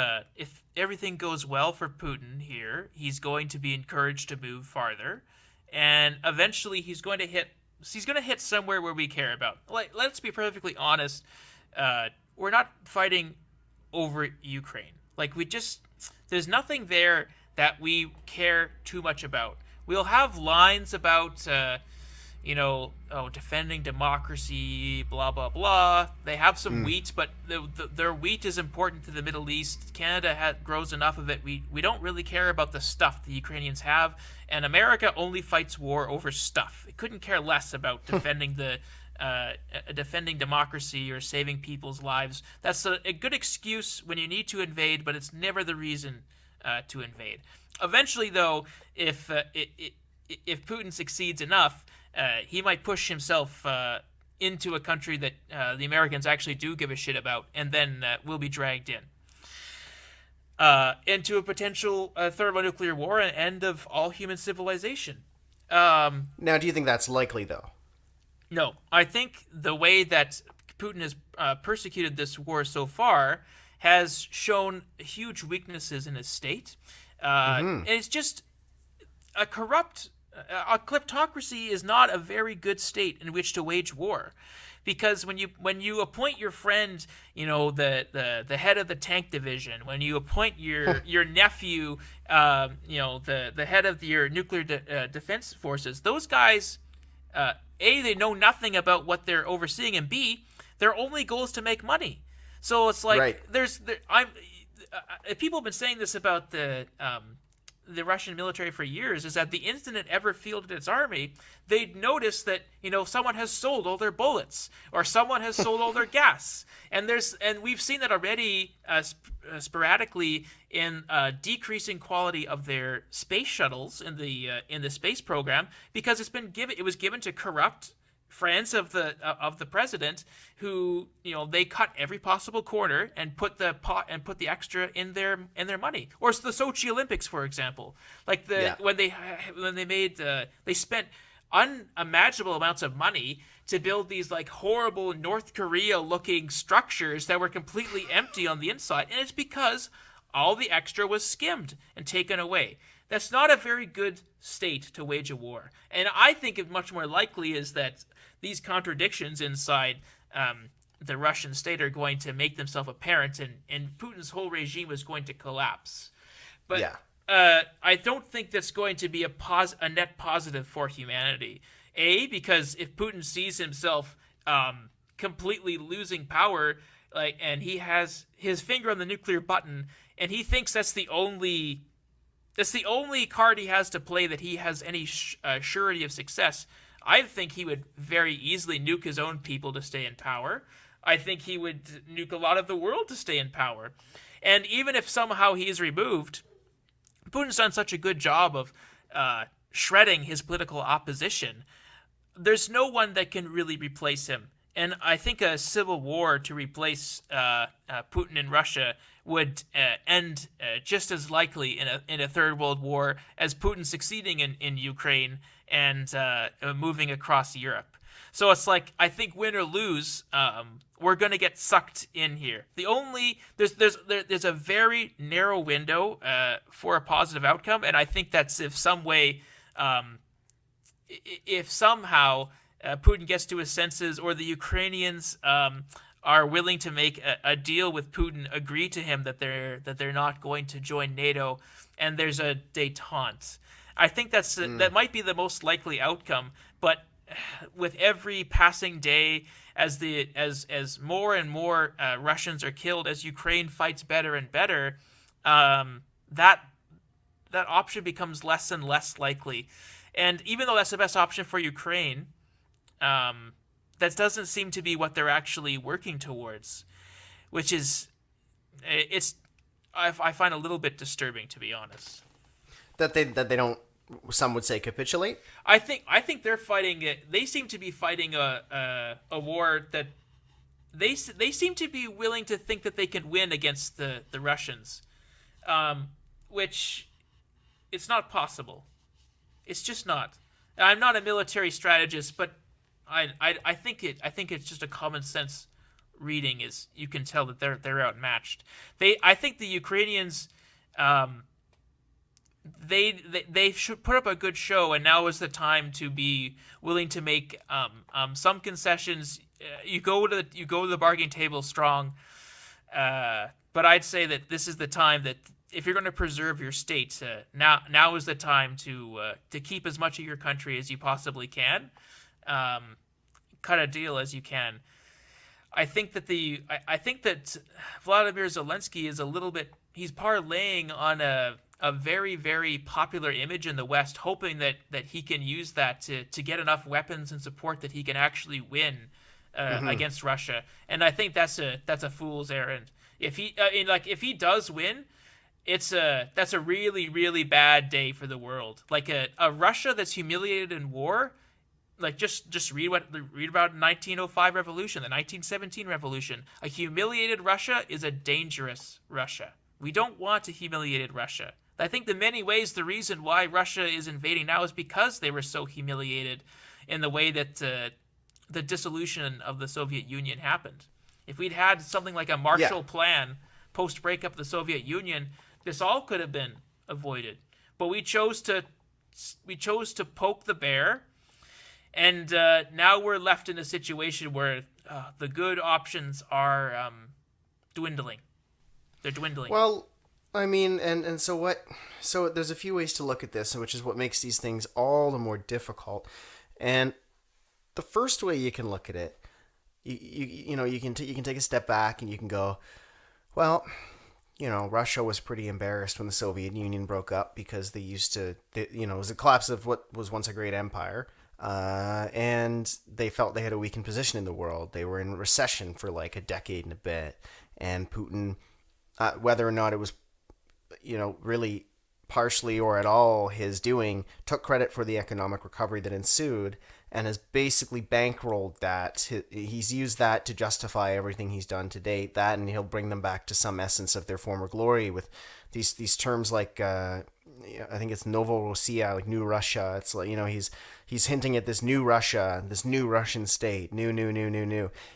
everything goes well for Putin here, he's going to be encouraged to move farther, and eventually he's going to hit somewhere where we care about. Like, let's be perfectly honest, we're not fighting over Ukraine. Like, there's nothing there that we care too much about. We'll have lines about, defending democracy, blah, blah, blah. They have some wheat, but their wheat is important to the Middle East. Canada grows enough of it. We don't really care about the stuff the Ukrainians have, and America only fights war over stuff. It couldn't care less about defending defending democracy or saving people's lives. That's a good excuse when you need to invade, but it's never the reason to invade. Eventually, though, if Putin succeeds enough, he might push himself into a country that the Americans actually do give a shit about, and then we'll be dragged into a potential thermonuclear war and end of all human civilization. Now, do you think that's likely, though? No. I think the way that Putin has persecuted this war so far has shown huge weaknesses in his state. And it's just a kleptocracy is not a very good state in which to wage war, because when you appoint your friend, the head of the tank division, when you appoint your nephew, the head of your nuclear defense forces, those guys, A, they know nothing about what they're overseeing, and B, their only goal is to make money. So it's like right. People have been saying this about the Russian military for years, is that the instant it ever fielded its army, they'd notice that someone has sold all their bullets or someone has sold all their gas, and we've seen that already sporadically in decreasing quality of their space shuttles in the space program, because it was given to corrupt friends of the president, who they cut every possible corner and put the extra in their money. Or it's the Sochi Olympics, for example, like when they spent unimaginable amounts of money to build these like horrible North Korea looking structures that were completely empty on the inside, and it's because all the extra was skimmed and taken away. That's not a very good state to wage a war. And I think it much more likely is that these contradictions inside the Russian state are going to make themselves apparent, and Putin's whole regime is going to collapse. But I don't think that's going to be a net positive for humanity. A, because if Putin sees himself completely losing power, and he has his finger on the nuclear button, and he thinks that's the only card he has to play that he has any surety of success, I think he would very easily nuke his own people to stay in power. I think he would nuke a lot of the world to stay in power. And even if somehow he is removed, Putin's done such a good job of shredding his political opposition. There's no one that can really replace him. And I think a civil war to replace Putin in Russia would end just as likely in a third world war as Putin succeeding in Ukraine and moving across Europe. So it's like, I think win or lose, we're going to get sucked in here. There's a very narrow window for a positive outcome, and I think that's if somehow Putin gets to his senses, or the Ukrainians are willing to make a deal with Putin, agree to him that they're not going to join NATO, and there's a détente. I think that might be the most likely outcome. But with every passing day, as more and more Russians are killed, as Ukraine fights better and better, that option becomes less and less likely. And even though that's the best option for Ukraine, that doesn't seem to be what they're actually working towards, which is, I find a little bit disturbing, to be honest. That they don't, some would say, capitulate. I think they're fighting it. They seem to be fighting a war that they seem to be willing to think that they can win against the Russians, which it's not possible. It's just not. I'm not a military strategist, but I think it's just a common sense reading. Is you can tell that they're outmatched. I think the Ukrainians, they should put up a good show, and now is the time to be willing to make some concessions. You go to the bargaining table strong, but I'd say that this is the time that, if you're going to preserve your state, now is the time to keep as much of your country as you possibly can, cut a deal as you can. I think that Vladimir Zelensky is a little bit, he's parlaying on a very, very popular image in the West, hoping that he can use that to get enough weapons and support that he can actually win against Russia. And I think that's a fool's errand. If he does win, that's a really, really bad day for the world. Like a Russia that's humiliated in war, like just read about the 1905 revolution, the 1917 revolution. A humiliated Russia is a dangerous Russia. We don't want a humiliated Russia. I think in many ways the reason why Russia is invading now is because they were so humiliated in the way that the dissolution of the Soviet Union happened. If we'd had something like a Marshall Plan post breakup of the Soviet Union, this all could have been avoided. But we chose to poke the bear, and now we're left in a situation where the good options are dwindling. They're dwindling. Well, I mean, and so what? So there's a few ways to look at this, which is what makes these things all the more difficult. And the first way you can look at it, you can take a step back and you can go, well, Russia was pretty embarrassed when the Soviet Union broke up, because it was a collapse of what was once a great empire. And they felt they had a weakened position in the world. They were in recession for like a decade and a bit. And Putin, whether or not it was, really partially or at all his doing, took credit for the economic recovery that ensued and has basically bankrolled that. He's used that to justify everything he's done to date. That, and he'll bring them back to some essence of their former glory with these terms like, I think it's Novorossiya, like New Russia. It's like, he's hinting at this new Russia, this new Russian state, new,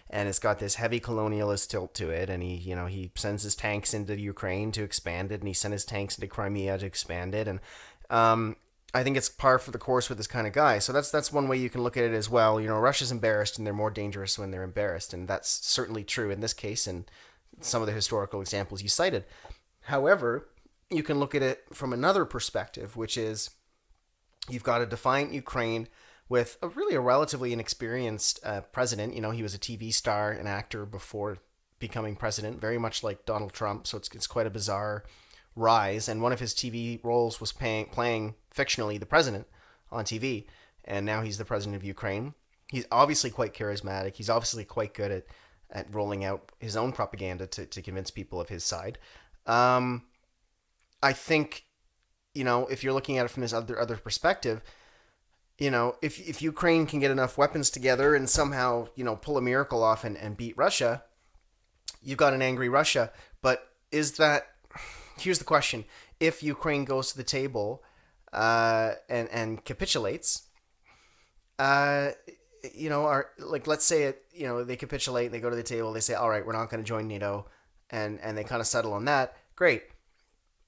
and it's got this heavy colonialist tilt to it. And he sends his tanks into Ukraine to expand it, and he sent his tanks into Crimea to expand it. And I think it's par for the course with this kind of guy. So that's one way you can look at it as well. Russia's embarrassed, and they're more dangerous when they're embarrassed, and that's certainly true in this case and some of the historical examples you cited. However, you can look at it from another perspective, which is you've got a defiant Ukraine with a relatively inexperienced president. He was a TV star, an actor before becoming president, very much like Donald Trump. So it's quite a bizarre rise. And one of his TV roles was playing fictionally the president on TV. And now he's the president of Ukraine. He's obviously quite charismatic. He's obviously quite good at rolling out his own propaganda to convince people of his side. Um, I think, if you're looking at it from this other perspective, if Ukraine can get enough weapons together and somehow, pull a miracle off and beat Russia, you've got an angry Russia. But here's the question. If Ukraine goes to the table and capitulates, let's say they capitulate, they go to the table, they say, all right, we're not going to join NATO, and they kind of settle on that. Great.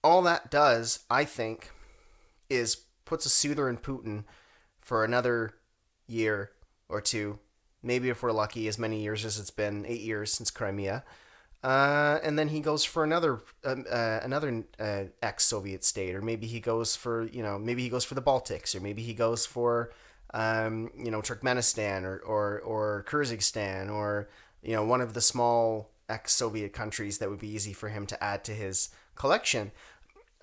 All that does, I think, is puts a soother in Putin for another year or two, maybe if we're lucky, as many years as it's been, 8 years since Crimea, and then he goes for another ex-Soviet state, or maybe he goes for the Baltics, or maybe he goes for Turkmenistan or Kyrgyzstan, or one of the small ex-Soviet countries that would be easy for him to add to his collection.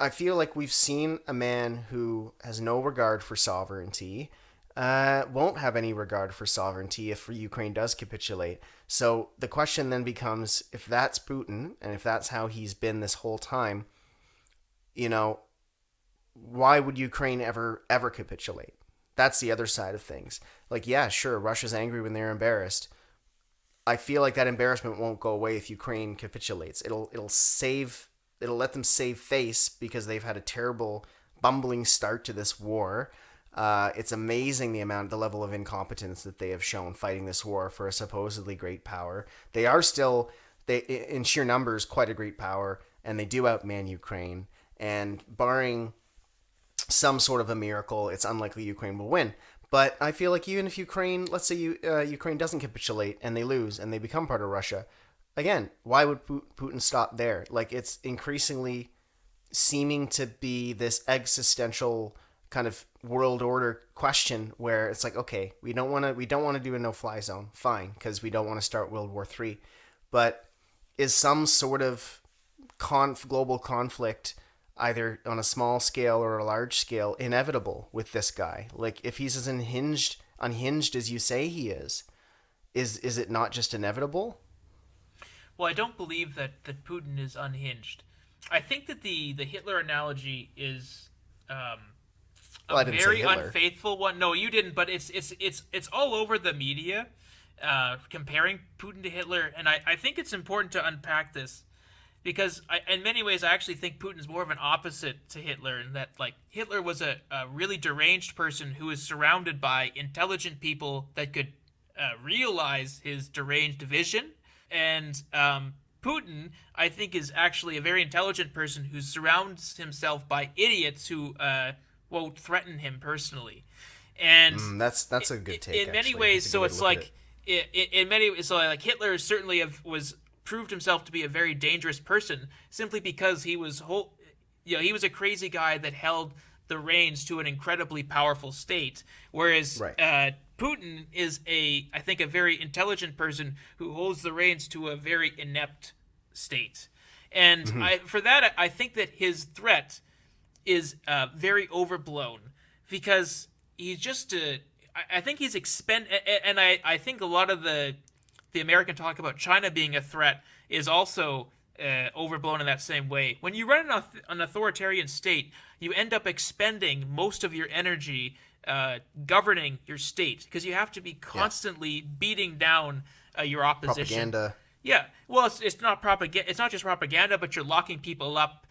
I feel like we've seen a man who has no regard for sovereignty, won't have any regard for sovereignty if Ukraine does capitulate. So the question then becomes, if that's Putin, and if that's how he's been this whole time, why would Ukraine ever capitulate? That's the other side of things. Like, yeah, sure, Russia's angry when they're embarrassed. I feel like that embarrassment won't go away if Ukraine capitulates. It'll let them save face because they've had a terrible, bumbling start to this war. It's amazing the level of incompetence that they have shown fighting this war for a supposedly great power. They are still, in sheer numbers, quite a great power, and they do outman Ukraine. And barring some sort of a miracle, it's unlikely Ukraine will win. But I feel like even if Ukraine, let's say Ukraine doesn't capitulate and they lose and they become part of Russia, again, why would Putin stop there? Like, it's increasingly seeming to be this existential kind of world order question where it's like, okay, we don't want to do a no-fly zone, fine, because we don't want to start World War III. But is some sort of global conflict, either on a small scale or a large scale, inevitable with this guy? Like, if he's as unhinged as you say he is it not just inevitable? Well, I don't believe that Putin is unhinged. I think that the Hitler analogy is a very unfaithful one. No, you didn't, but it's all over the media, comparing Putin to Hitler, and I think it's important to unpack this because in many ways I actually think Putin's more of an opposite to Hitler, in that, like, Hitler was a really deranged person who was surrounded by intelligent people that could realize his deranged vision. And Putin, I think, is actually a very intelligent person who surrounds himself by idiots who won't threaten him personally. And that's a good take. In many ways, so it's like in many ways, so like Hitler certainly was proved himself to be a very dangerous person simply because he was he was a crazy guy that held the reins to an incredibly powerful state, whereas right. Putin is I think a very intelligent person who holds the reins to a very inept state. And for that, I think that his threat is very overblown because he's just I think he's and I think a lot of the American talk about China being a threat is also overblown in that same way. When you run an authoritarian state, you end up expending most of your energy governing your state because you have to be constantly beating down your opposition. Propaganda. Yeah, well, it's not propaganda. It's not just propaganda, but you're locking people up.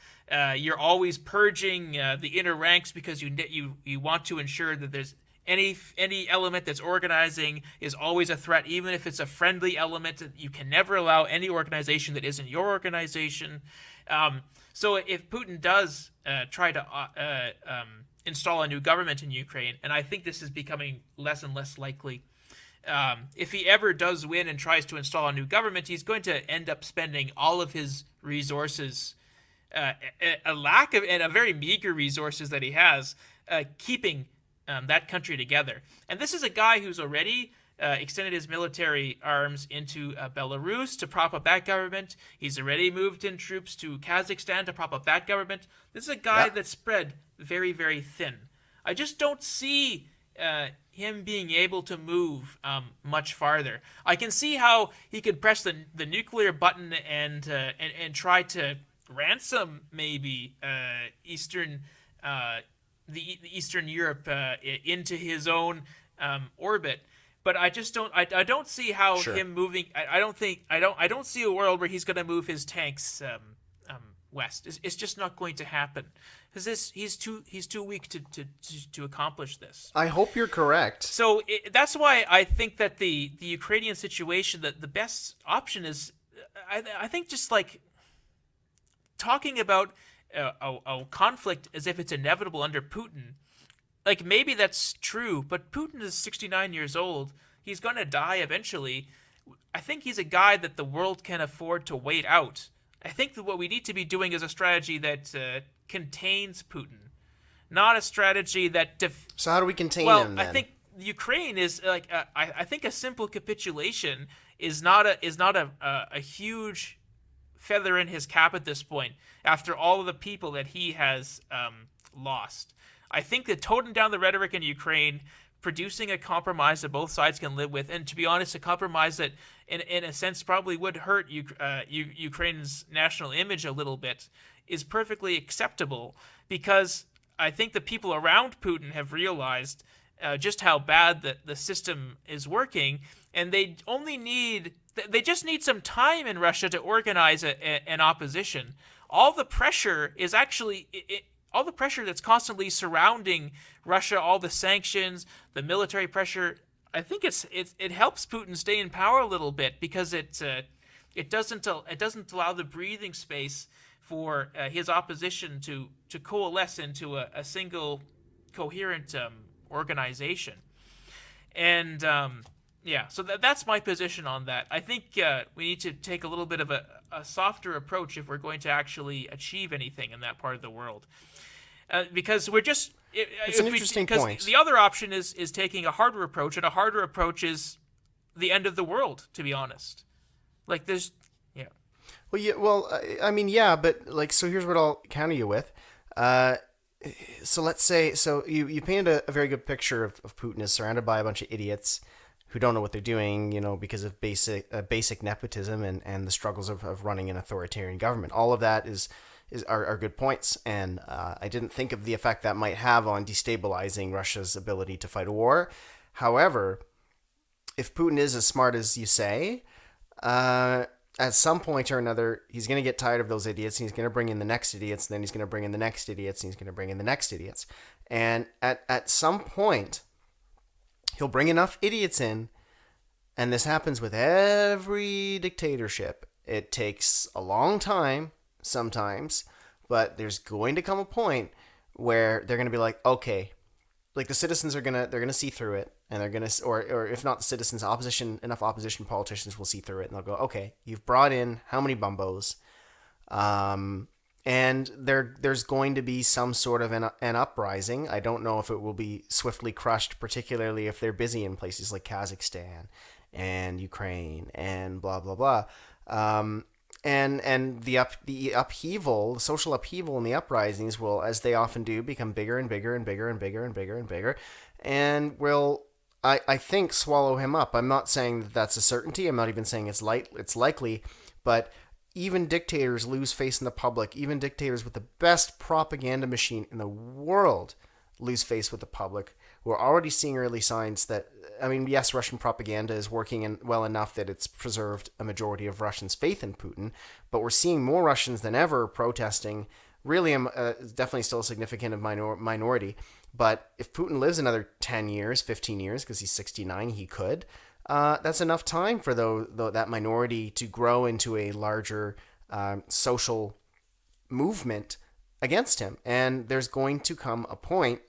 You're always purging the inner ranks because you want to ensure that there's any element that's organizing is always a threat, even if it's a friendly element. You can never allow any organization that isn't your organization. So if Putin does try to install a new government in Ukraine, and I think this is becoming less and less likely, if he ever does win and tries to install a new government, he's going to end up spending all of his resources, a lack of and a very meager resources that he has, keeping that country together. And this is a guy who's already extended his military arms into Belarus to prop up that government. He's already moved in troops to Kazakhstan to prop up that government. This is a guy that's spread very, very thin. I just don't see him being able to move much farther. I can see how he could press the nuclear button and try to ransom maybe Eastern the Eastern Europe into his own orbit. But I just don't. I don't see how Sure. him moving. I don't think. I don't see a world where he's going to move his tanks west. It's just not going to happen because he's too weak to accomplish this. I hope you're correct. So that's why I think that the Ukrainian situation, that the best option is, I think just like talking about a conflict as if it's inevitable under Putin. Like maybe that's true, but Putin is 69 years old. He's going to die eventually. I think he's a guy that the world can afford to wait out. I think that what we need to be doing is a strategy that contains Putin, not a strategy that. So how do we contain Well, him I then? think Ukraine is like I think a simple capitulation is not a huge feather in his cap at this point. After all of the people that he has lost, I think that toning down the rhetoric in Ukraine, producing a compromise that both sides can live with, and to be honest, a compromise that, in a sense, probably would hurt Ukraine's national image a little bit, is perfectly acceptable because I think the people around Putin have realized just how bad the system is working, and they just need some time in Russia to organize an opposition. All the pressure is actually all the pressure that's constantly surrounding Russia, all the sanctions, the military pressure. I think it helps Putin stay in power a little bit because it doesn't allow the breathing space for his opposition to coalesce into a single coherent organization. And yeah, so that's my position on that. I think we need to take a little bit of a softer approach if we're going to actually achieve anything in that part of the world. Because we're just It's an interesting point. The other option is taking a harder approach, and a harder approach is the end of the world. To be honest, like there's yeah. Well, yeah. Well, I mean, yeah, but like, so here's what I'll counter you with. So let's say, so you painted a very good picture of Putin as surrounded by a bunch of idiots who don't know what they're doing, because of basic nepotism and the struggles of running an authoritarian government. All of that are good points, and I didn't think of the effect that might have on destabilizing Russia's ability to fight a war. However, if Putin is as smart as you say, at some point or another, he's going to get tired of those idiots, and he's going to bring in the next idiots, and then he's going to bring in the next idiots, and he's going to bring in the next idiots. And at some point, he'll bring enough idiots in, and this happens with every dictatorship. It takes a long time sometimes, but there's going to come a point where they're going to be like, okay, like the citizens they're going to see through it, and they're going to, or if not the citizens, enough opposition politicians will see through it, and they'll go, okay, you've brought in how many bumbos, and there's going to be some sort of an uprising. I don't know if it will be swiftly crushed, particularly if they're busy in places like Kazakhstan and Ukraine and blah blah blah. And the upheaval, the social upheaval, and the uprisings will, as they often do, become bigger and bigger and bigger and bigger and bigger and bigger, and will, I think, swallow him up. I'm not saying that that's a certainty. I'm not even saying it's likely, but even dictators lose face in the public. Even dictators with the best propaganda machine in the world lose face with the public. We're already seeing early signs that, I mean, yes, Russian propaganda is working well enough that it's preserved a majority of Russians' faith in Putin, but we're seeing more Russians than ever protesting. Really, definitely still a significant minority. But if Putin lives another 10 years, 15 years, because he's 69, he could. That's enough time for that minority to grow into a larger social movement against him. And there's going to come a point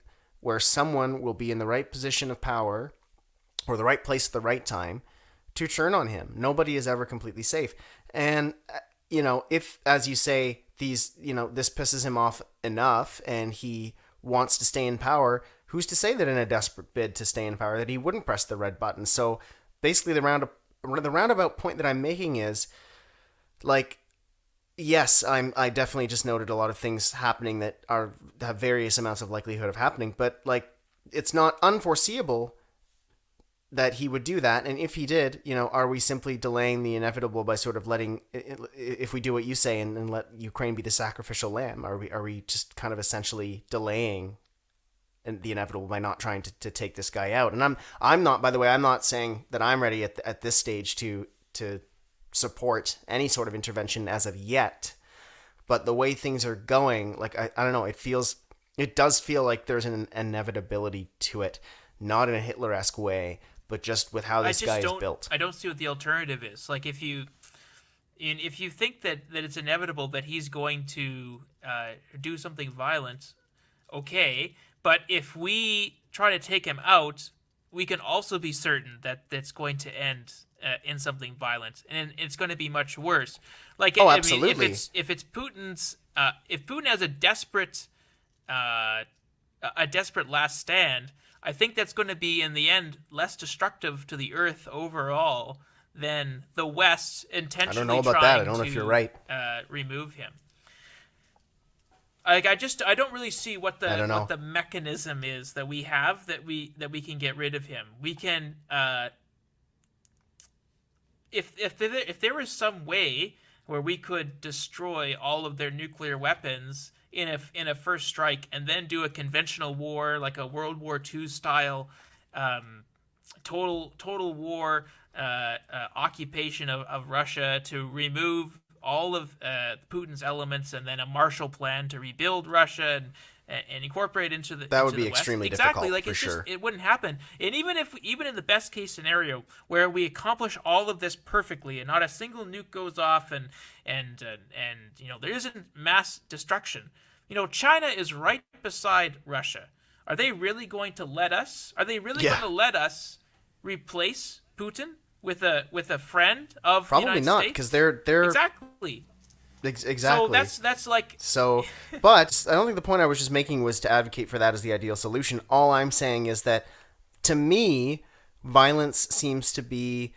where someone will be in the right position of power or the right place at the right time to turn on him. Nobody is ever completely safe. And, if, as you say, this pisses him off enough and he wants to stay in power, who's to say that in a desperate bid to stay in power that he wouldn't press the red button? So basically the roundabout point that I'm making is, like, yes, I definitely just noted a lot of things happening that have various amounts of likelihood of happening, but like it's not unforeseeable that he would do that. And if he did, are we simply delaying the inevitable by sort of letting, if we do what you say and let Ukraine be the sacrificial lamb, are we just kind of essentially delaying the inevitable by not trying to take this guy out? And I'm not, by the way, I'm not saying that I'm ready at this stage to support any sort of intervention as of yet. But the way things are going, like, I don't know, it does feel like there's an inevitability to it, not in a Hitler-esque way, but just with how this guy is built. I don't see what the alternative is. Like, if you think that it's inevitable that he's going to do something violent, okay. But if we try to take him out, we can also be certain that that's going to end in something violent, and it's going to be much worse. Like, absolutely. I mean, if Putin's, if Putin has a desperate last stand, I think that's going to be in the end less destructive to the Earth overall than the West intentionally I don't know about that. I don't know if you're right. Remove him. Like, I don't really see what the mechanism is that we have that we can get rid of him. We can if there was some way where we could destroy all of their nuclear weapons in a first strike and then do a conventional war, like a World War II style total war occupation of Russia to remove all of Putin's elements, and then a Marshall Plan to rebuild Russia and incorporate into the that would be West. Extremely exactly difficult, like for sure. it wouldn't happen. And even in the best case scenario where we accomplish all of this perfectly and not a single nuke goes off and there isn't mass destruction, China is right beside Russia. Are they really going to let us? Are they really going to let us replace Putin with a friend of Probably the United not, States? because they're exactly. Exactly. So that's like so. But I don't think the point I was just making was to advocate for that as the ideal solution. All I'm saying is that, to me, violence seems to be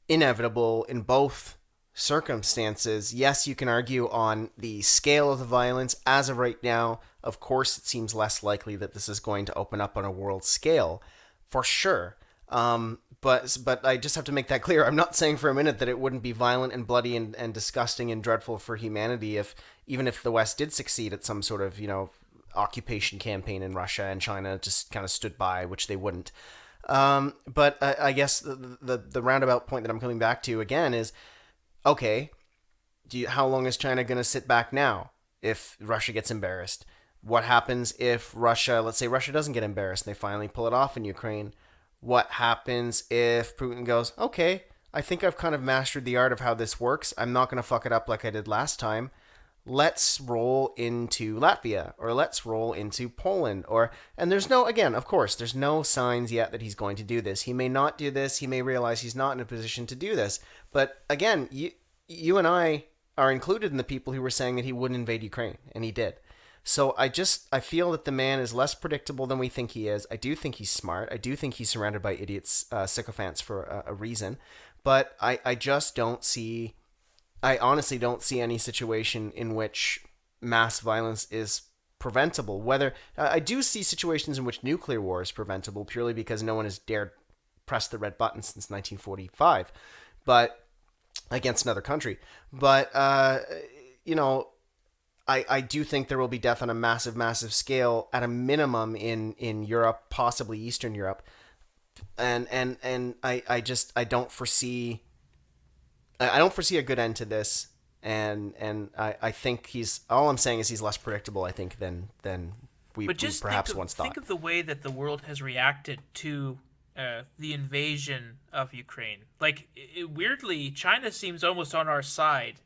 inevitable in both circumstances. Yes, you can argue on the scale of the violence. As of right now, of course, it seems less likely that this is going to open up on a world scale, for sure. But I just have to make that clear. I'm not saying for a minute that it wouldn't be violent and bloody and disgusting and dreadful for humanity even if the West did succeed at some sort of, occupation campaign in Russia and China just kind of stood by, which they wouldn't. But I guess the roundabout point that I'm coming back to again is, okay, how long is China going to sit back now if Russia gets embarrassed? What happens if let's say Russia doesn't get embarrassed and they finally pull it off in Ukraine? What happens if Putin goes, okay, I think I've kind of mastered the art of how this works. I'm not going to fuck it up like I did last time. Let's roll into Latvia, or let's roll into Poland, and there's no signs yet that he's going to do this. He may not do this. He may realize he's not in a position to do this. But again, you and I are included in the people who were saying that he wouldn't invade Ukraine, and he did. So I feel that the man is less predictable than we think he is. I do think he's smart. I do think he's surrounded by idiots, sycophants for a reason. But I honestly don't see any situation in which mass violence is preventable. I do see situations in which nuclear war is preventable purely because no one has dared press the red button since 1945, but against another country. But I do think there will be death on a massive, massive scale at a minimum in Europe, possibly Eastern Europe, and I don't foresee a good end to this, and I think all I'm saying is he's less predictable, I think, than we perhaps once thought. Think of the way that the world has reacted to the invasion of Ukraine. Like, weirdly, China seems almost on our side.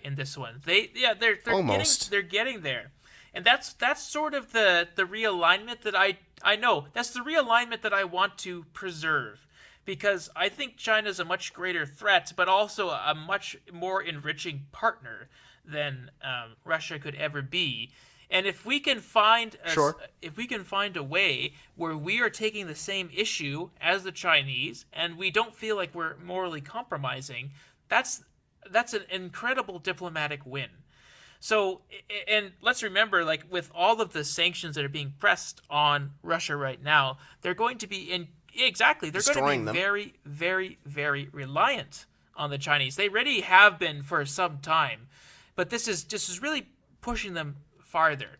In this one, they're almost getting there, and that's sort of the realignment that I know. That's the realignment that I want to preserve, because I think China's a much greater threat, but also a much more enriching partner than Russia could ever be. And if we can find a way where we are taking the same issue as the Chinese, and we don't feel like we're morally compromising, that's an incredible diplomatic win. So, and let's remember, like with all of the sanctions that are being pressed on Russia right now, they're going to be in exactly. They're going to be Destroying them. very, very, very reliant on the Chinese. They already have been for some time, but this is really pushing them farther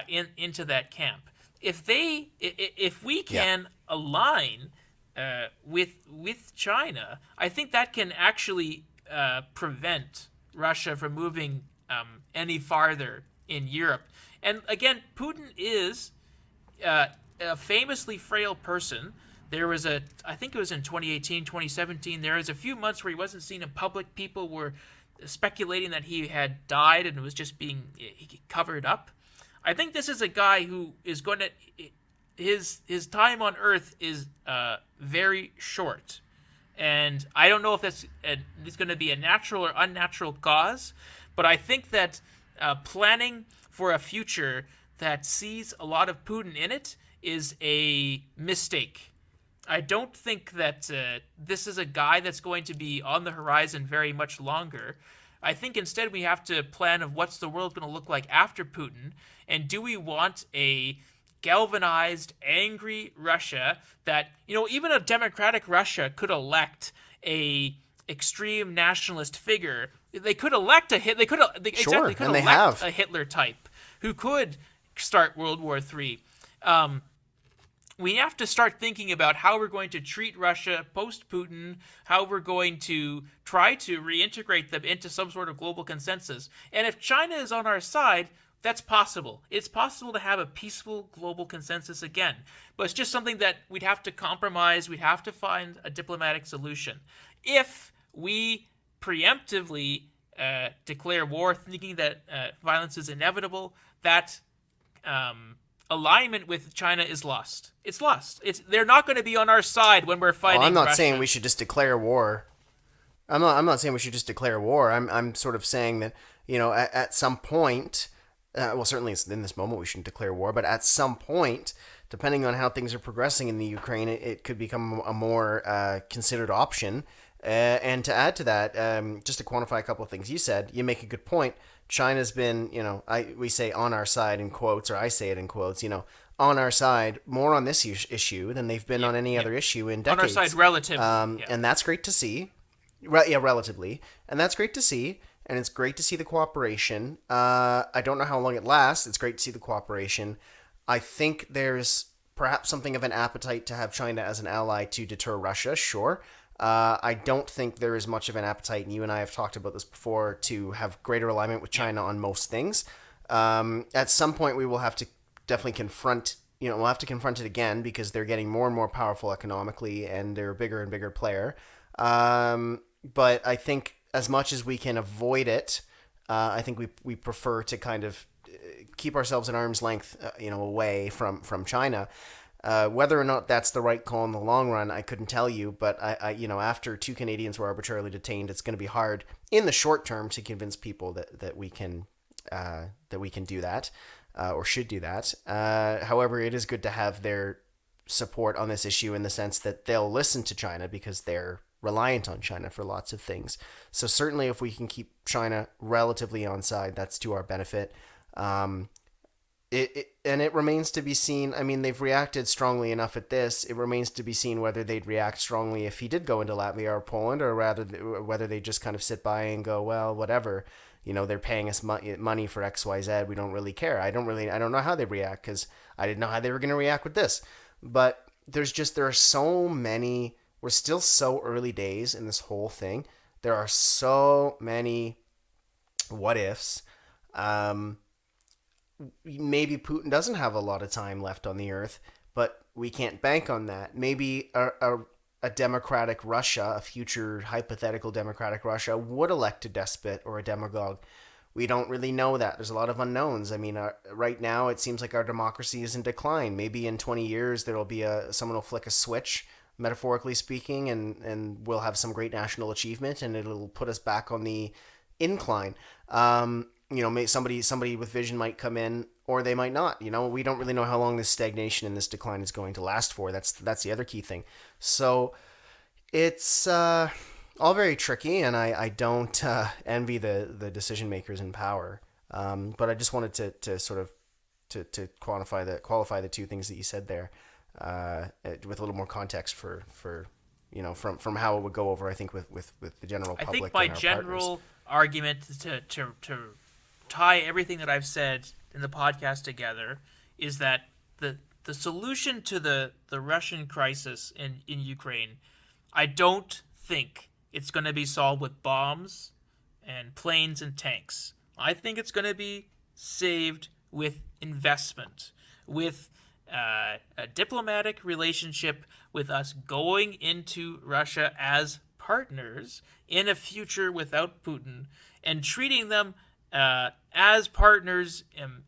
into that camp. If we Yeah. can align with China, I think that can actually prevent Russia from moving any farther in Europe. And again, Putin is a famously frail person. There was I think it was in 2018, 2017, there was a few months where he wasn't seen in public. People were speculating that he had died and was just being covered up. I think this is a guy who is going to his time on Earth is very short, and I don't know if it's going to be a natural or unnatural cause, but I think that planning for a future that sees a lot of Putin in it is a mistake. I don't think that this is a guy that's going to be on the horizon very much longer. I think instead we have to plan of what's the world going to look like after Putin, and do we want a galvanized, angry Russia that, even a democratic Russia could elect a extreme nationalist figure. They could elect a hit. They could Sure, exactly could and they elect have. a Hitler type who could start World War III. We have to start thinking about how we're going to treat Russia post Putin, how we're going to try to reintegrate them into some sort of global consensus. And if China is on our side, that's possible. It's possible to have a peaceful global consensus again. But it's just something that we'd have to compromise, we'd have to find a diplomatic solution. If we preemptively declare war, thinking that violence is inevitable, that alignment with China is lost. It's lost. They're not going to be on our side when we're Well, fighting I'm not Russia. saying we should just declare war. I'm not saying we should just declare war. I'm sort of saying that, at some point, well, certainly in this moment we shouldn't declare war, but at some point, depending on how things are progressing in the Ukraine, it could become a more considered option. And to add to that, just to quantify a couple of things you said, you make a good point. China's been, we say on our side in quotes, or I say it in quotes, on our side more on this issue than they've been on any other issue in On our decades. side, relatively. And that's great to see. Yeah, relatively. And that's great to see. And it's great to see the cooperation. I don't know how long it lasts. It's great to see the cooperation. I think there's perhaps something of an appetite to have China as an ally to deter Russia, sure. I don't think there is much of an appetite, and you and I have talked about this before, to have greater alignment with China on most things. At some point, we will have to definitely confront, we'll have to confront it again because they're getting more and more powerful economically, and they're a bigger and bigger player. But I think as much as we can avoid it, I think we prefer to kind of keep ourselves at arm's length, away from China. Whether or not that's the right call in the long run, I couldn't tell you. But after 2 Canadians were arbitrarily detained, it's going to be hard in the short term to convince people that we can do that, or should do that. However, it is good to have their support on this issue in the sense that they'll listen to China because they're reliant on China for lots of things. So certainly, if we can keep China relatively on side, that's to our benefit. It remains to be seen. I mean, they've reacted strongly enough at this. It remains to be seen whether they'd react strongly if he did go into Latvia or Poland, or rather whether they just kind of sit by and go, well, whatever. They're paying us money for X, Y, Z. We don't really care. I don't know how they react because I didn't know how they were going to react with this. But there are so many. We're still so early days in this whole thing. There are so many what ifs. Maybe Putin doesn't have a lot of time left on the earth, but we can't bank on that. Maybe a democratic Russia, a future hypothetical democratic Russia, would elect a despot or a demagogue. We don't really know that. There's a lot of unknowns. I mean, right now it seems like our democracy is in decline. Maybe in 20 years there'll be someone will flick a switch, metaphorically speaking, and we'll have some great national achievement, and it'll put us back on the incline. Somebody with vision might come in, or they might not. We don't really know how long this stagnation and this decline is going to last for. That's the other key thing. So it's all very tricky, and I don't envy the decision makers in power. But I just wanted to sort of to qualify the two things that you said there, with a little more context for from how it would go over, I think, with the general I public think my and our partners. general argument to tie everything that I've said in the podcast together is that the solution to the Russian crisis in Ukraine, I don't think it's going to be solved with bombs and planes and tanks. I think it's going to be saved with investment, with a diplomatic relationship, with us going into Russia as partners in a future without Putin and treating them as partners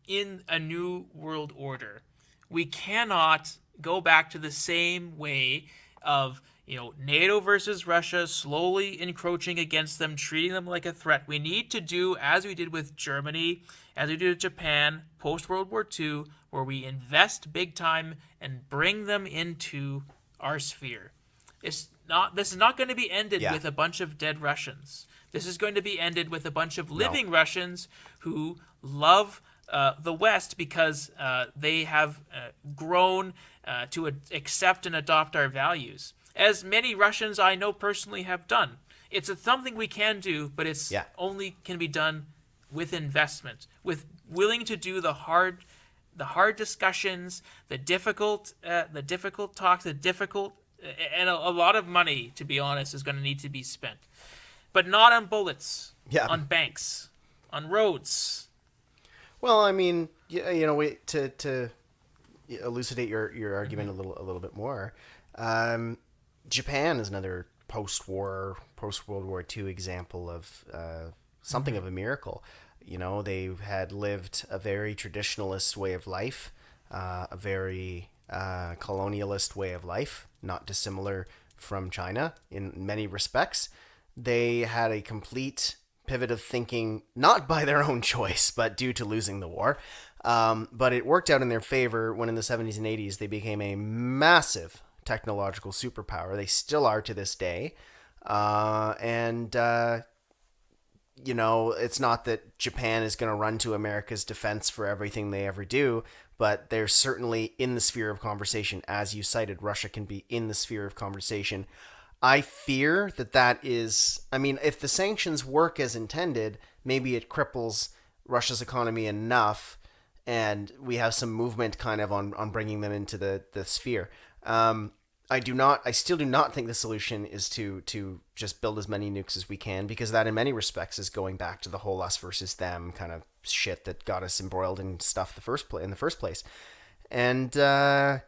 in a new world order. We cannot go back to the same way of NATO versus Russia, slowly encroaching against them, treating them like a threat. We need to do as we did with Germany, as we did with Japan post World War II, where we invest big time and bring them into our sphere. This is not going to be ended with a bunch of dead Russians. This is going to be ended with a bunch of living Russians who love the West because they have grown to accept and adopt our values, as many Russians I know personally have done. It's something we can do, but it's only can be done with investment, with willing to do the hard discussions, the difficult talks, and a lot of money, to be honest, is going to need to be spent, but not on bullets, on banks, on roads. Well, I mean, to elucidate your argument a little bit more. Japan is another post World War II example of something of a miracle. They had lived a very traditionalist way of life, a very colonialist way of life, not dissimilar from China in many respects. They had a complete pivot of thinking, not by their own choice, but due to losing the war. But it worked out in their favor when in the 70s and 80s they became a massive technological superpower. They still are to this day. It's not that Japan is going to run to America's defense for everything they ever do, but they're certainly in the sphere of conversation. As you cited, Russia can be in the sphere of conversation. I fear that is, if the sanctions work as intended, maybe it cripples Russia's economy enough and we have some movement kind of on bringing them into the sphere. I still do not think the solution is to just build as many nukes as we can, because that in many respects is going back to the whole us versus them kind of shit that got us embroiled in stuff in the first place. And, it's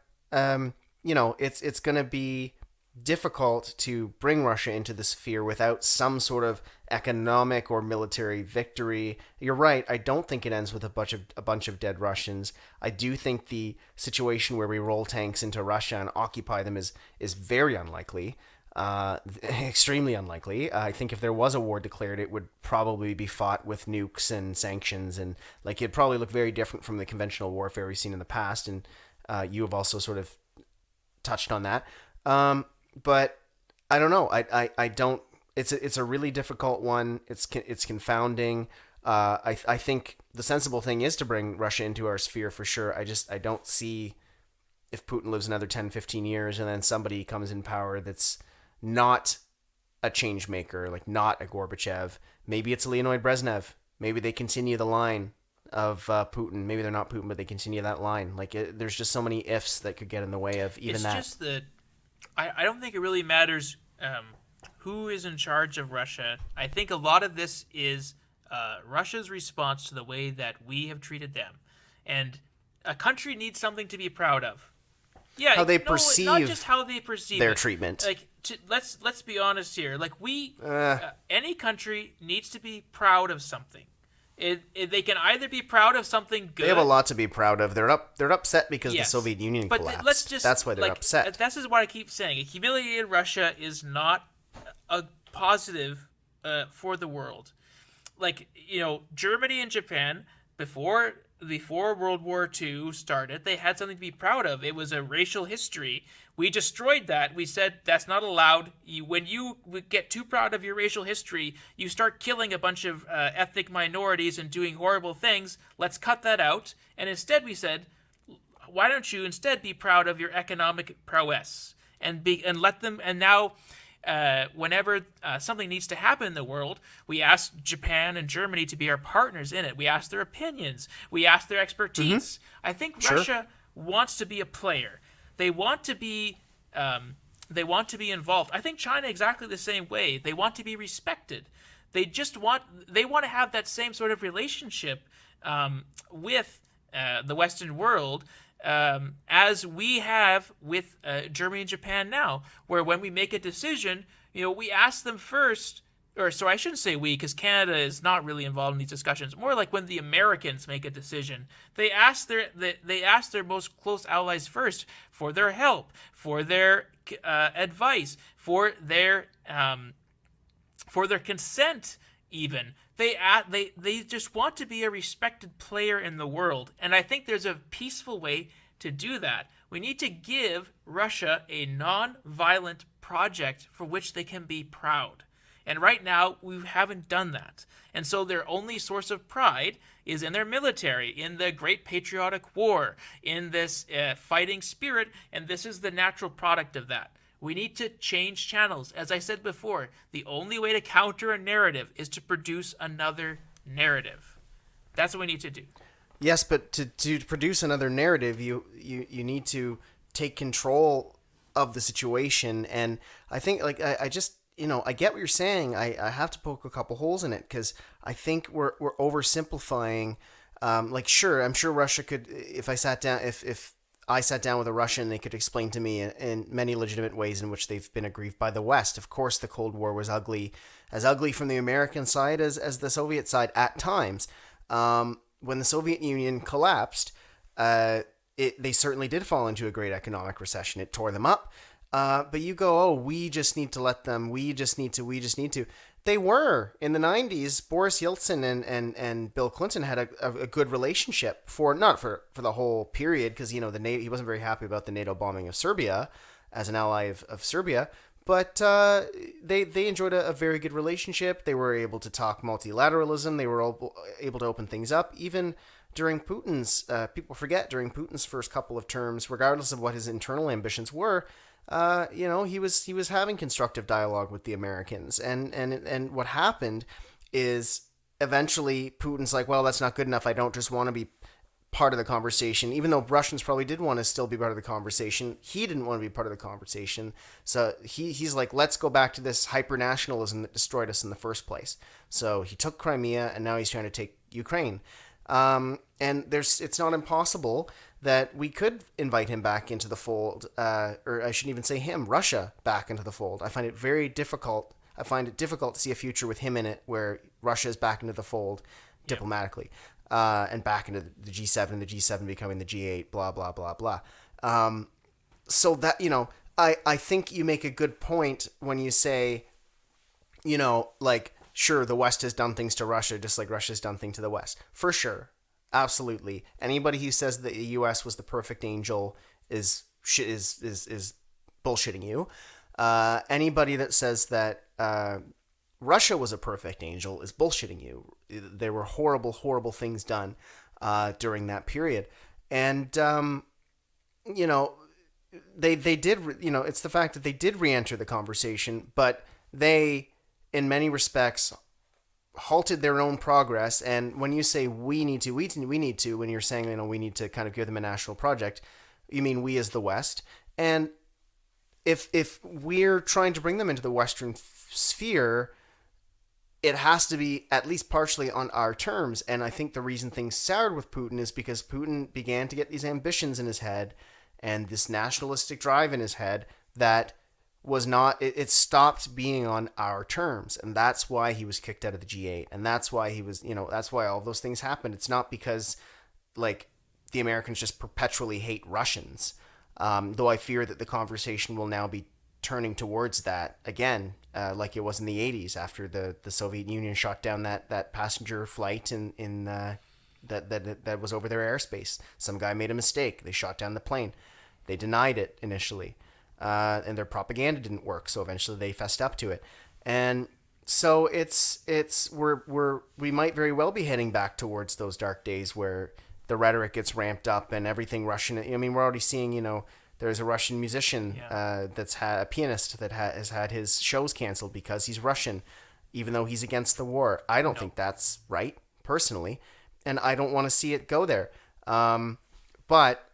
going to be difficult to bring Russia into the sphere without some sort of economic or military victory. You're right. I don't think it ends with a bunch of dead Russians. I do think the situation where we roll tanks into Russia and occupy them is very unlikely. Extremely unlikely. I think if there was a war declared, it would probably be fought with nukes and sanctions, and it'd probably look very different from the conventional warfare we've seen in the past. And you have also sort of touched on that. But I don't know. I don't. It's a really difficult one. It's confounding. I think the sensible thing is to bring Russia into our sphere for sure. I don't see, if Putin lives another 10, 15 years and then somebody comes in power that's not a change maker, not a Gorbachev. Maybe it's a Leonid Brezhnev. Maybe they continue the line of Putin. Maybe they're not Putin, but they continue that line. There's just so many ifs that could get in the way of even that. It's just that I don't think it really matters who is in charge of Russia. I think a lot of this is Russia's response to the way that we have treated them. And a country needs something to be proud of. Yeah, how they perceive, not just how they perceive their it. treatment. Let's be honest here. Any country needs to be proud of something. They can either be proud of something good. They have a lot to be proud of. They're upset because the Soviet Union collapsed. That's why they're upset. This is what I keep saying. A humiliated Russia is not a positive for the world. Germany and Japan before World War II started, they had something to be proud of. It was a racial history. We destroyed that. We said that's not allowed. When you get too proud of your racial history, you start killing a bunch of ethnic minorities and doing horrible things. Let's cut that out. And instead, we said, why don't you instead be proud of your economic prowess and let them. And now whenever something needs to happen in the world, we ask Japan and Germany to be our partners in it. We ask their opinions. We ask their expertise. I think Sure. Russia wants to be a player. They want to be. They want to be involved. I think China exactly the same way. They want to be respected. They want to have that same sort of relationship with the Western world as we have with Germany and Japan now, where when we make a decision, we ask them first, or so I shouldn't say we, because Canada is not really involved in these discussions. More like when the Americans make a decision, they ask their most close allies first for their help, for their advice, for their consent, even. They just want to be a respected player in the world, and I think there's a peaceful way to do that. We need to give Russia a non-violent project for which they can be proud. And right now, we haven't done that. And so their only source of pride is in their military, in the Great Patriotic War, in this fighting spirit, and this is the natural product of that. We need to change channels. As I said before, the only way to counter a narrative is to produce another narrative. That's what we need to do. Yes, but to produce another narrative, you need to take control of the situation. And I think, like, I just, I get what you're saying. I have to poke a couple holes in it, because I think we're oversimplifying. Sure, I'm sure Russia could, if I sat down with a Russian, they could explain to me in many legitimate ways in which they've been aggrieved by the West. Of course, the Cold War was ugly from the American side as the Soviet side at times. When the Soviet Union collapsed, they certainly did fall into a great economic recession. It tore them up. But you go, oh, we just need to let them. We just need to. They were in the 90s. Boris Yeltsin and Bill Clinton had a good relationship not for the whole period, because he wasn't very happy about the NATO bombing of Serbia as an ally of Serbia. But they enjoyed a very good relationship. They were able to talk multilateralism. They were able to open things up. Even during Putin's, people forget, during Putin's first couple of terms, regardless of what his internal ambitions were, he was having constructive dialogue with the Americans. And what happened is eventually Putin's like, well, that's not good enough. I don't just want to be part of the conversation, even though Russians probably did want to still be part of the conversation. He didn't want to be part of the conversation. So he's like, let's go back to this hyper-nationalism that destroyed us in the first place. So he took Crimea, and now he's trying to take Ukraine. And it's not impossible that we could invite him back into the fold, or I shouldn't even say him, Russia back into the fold. I find it very difficult. I find it difficult to see a future with him in it where Russia is back into the fold diplomatically. And back into the G7, the G7 becoming the G8, blah, blah, blah, blah. So that, I think you make a good point when you say, sure, the West has done things to Russia just like Russia's done things to the West. For sure. Absolutely. Anybody who says that the U.S. was the perfect angel is bullshitting you. Anybody that says that Russia was a perfect angel is bullshitting you. There were horrible, horrible things done during that period. And, they did, it's the fact that they did re-enter the conversation, but they, in many respects, halted their own progress. And when you say we need to, when you're saying, we need to kind of give them a national project, you mean we as the West. And if we're trying to bring them into the Western sphere, it has to be at least partially on our terms. And I think the reason things soured with Putin is because Putin began to get these ambitions in his head and this nationalistic drive in his head that was not, it stopped being on our terms. And that's why he was kicked out of the G8. And that's why he was, that's why all of those things happened. It's not because the Americans just perpetually hate Russians. Though I fear that the conversation will now be turning towards that again, like it was in the 80s after the Soviet Union shot down that passenger flight in that was over their airspace. Some guy made a mistake. They shot down the plane. They denied it initially, and their propaganda didn't work. So eventually they fessed up to it, and so we might very well be heading back towards those dark days where the rhetoric gets ramped up and everything Russian. I mean, we're already seeing, there's a Russian musician that's had a pianist that has had his shows canceled because he's Russian, even though he's against the war. I don't think that's right, personally, and I don't want to see it go there. But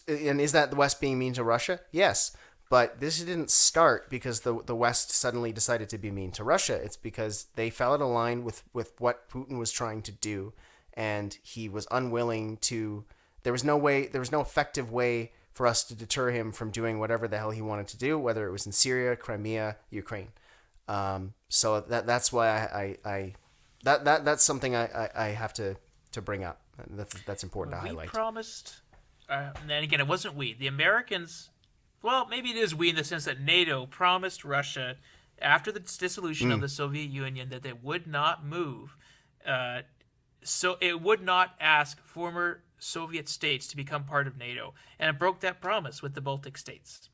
is that the West being mean to Russia? Yes. But this didn't start because the West suddenly decided to be mean to Russia. It's because they fell out of line with what Putin was trying to do, and he was unwilling to. There was no effective way for us to deter him from doing whatever the hell he wanted to do, whether it was in Syria, Crimea, Ukraine. So that's why that's something I have to bring up. That's important to highlight. We promised, and again, it wasn't we. The Americans. Well, maybe it is we in the sense that NATO promised Russia, after the dissolution of the Soviet Union, that they would not move. So it would not ask former Soviet states to become part of NATO, and it broke that promise with the Baltic states.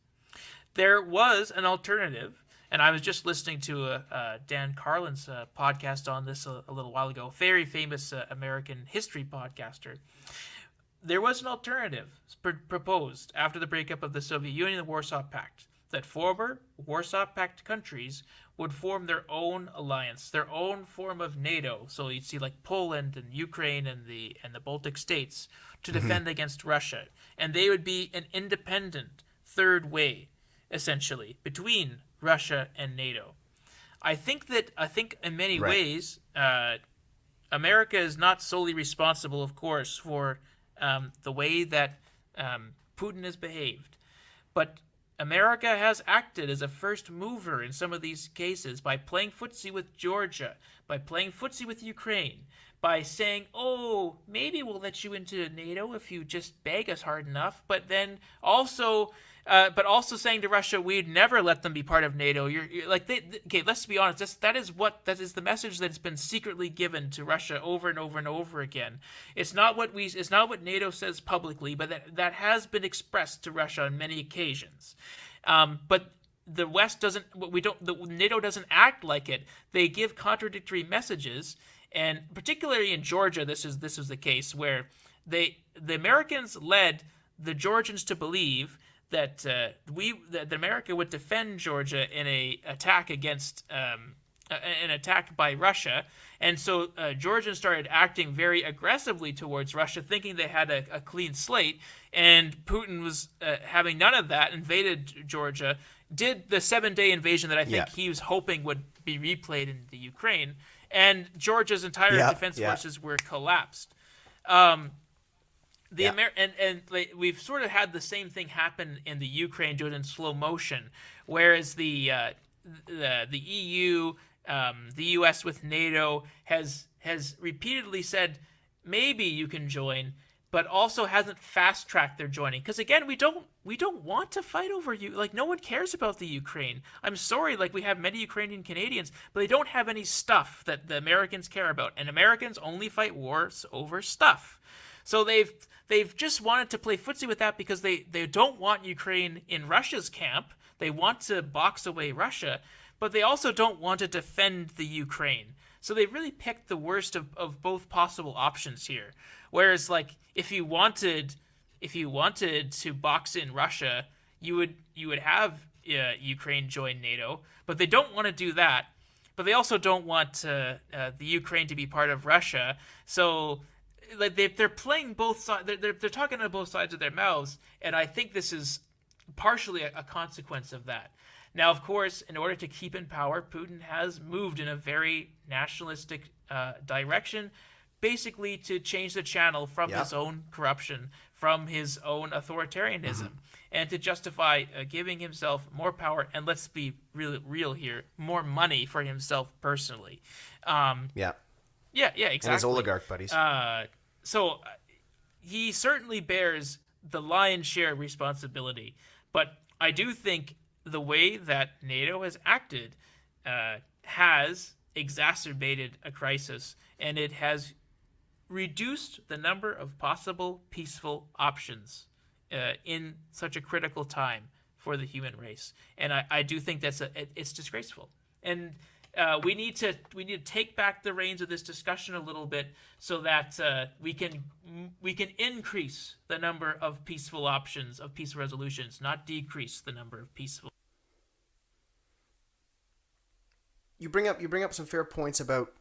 There was an alternative, and I was just listening to Dan Carlin's podcast on this a little while ago, very famous American history podcaster. There was an alternative proposed after the breakup of the Soviet Union and the Warsaw Pact, that former Warsaw Pact countries would form their own alliance, their own form of NATO. So you'd see like Poland and Ukraine and the Baltic states to defend against Russia. And they would be an independent third way, essentially, between Russia and NATO. I think in many ways, America is not solely responsible, of course, for the way that Putin has behaved. But America has acted as a first mover in some of these cases by playing footsie with Georgia, by playing footsie with Ukraine, by saying, oh, maybe we'll let you into NATO if you just beg us hard enough, but then also saying to Russia, we'd never let them be part of NATO. You're like, okay, let's be honest. That is the message that's been secretly given to Russia over and over and over again. It's not what NATO says publicly, but that has been expressed to Russia on many occasions. But the West NATO doesn't act like it. They give contradictory messages, and particularly in Georgia, this is the case where the Americans led the Georgians to believe that that America would defend Georgia in an attack by Russia, and so Georgians started acting very aggressively towards Russia, thinking they had a clean slate, and Putin was having none of that. Invaded Georgia, did the 7-day invasion that I think he was hoping would be replayed in the Ukraine, and Georgia's entire defense forces were collapsed. We've sort of had the same thing happen in the Ukraine, do it in slow motion, whereas the EU, the US with NATO has repeatedly said maybe you can join, but also hasn't fast tracked their joining. Because again, we don't want to fight over you. Like, no one cares about the Ukraine. I'm sorry, like, we have many Ukrainian Canadians, but they don't have any stuff that the Americans care about, and Americans only fight wars over stuff. So they've just wanted to play footsie with that because they don't want Ukraine in Russia's camp. They want to box away Russia, but they also don't want to defend the Ukraine. So they really picked the worst of both possible options here. Whereas, like, if you wanted to box in Russia, you would have Ukraine join NATO, but they don't want to do that. But they also don't want the Ukraine to be part of Russia. So, like, they're playing both sides. They're talking on both sides of their mouths, and I think this is partially a consequence of that. Now, of course, in order to keep in power, Putin has moved in a very nationalistic direction, basically to change the channel from his own corruption, from his own authoritarianism, and to justify giving himself more power, and let's be real here, more money for himself personally. Yeah, exactly. And his oligarch buddies. So he certainly bears the lion's share of responsibility, but I do think the way that NATO has acted has exacerbated a crisis, and it has reduced the number of possible peaceful options in such a critical time for the human race. And I do think it's disgraceful. And we need to take back the reins of this discussion a little bit so that we can increase the number of peaceful options, of peaceful resolutions, not decrease the number of peaceful. You bring up some fair points about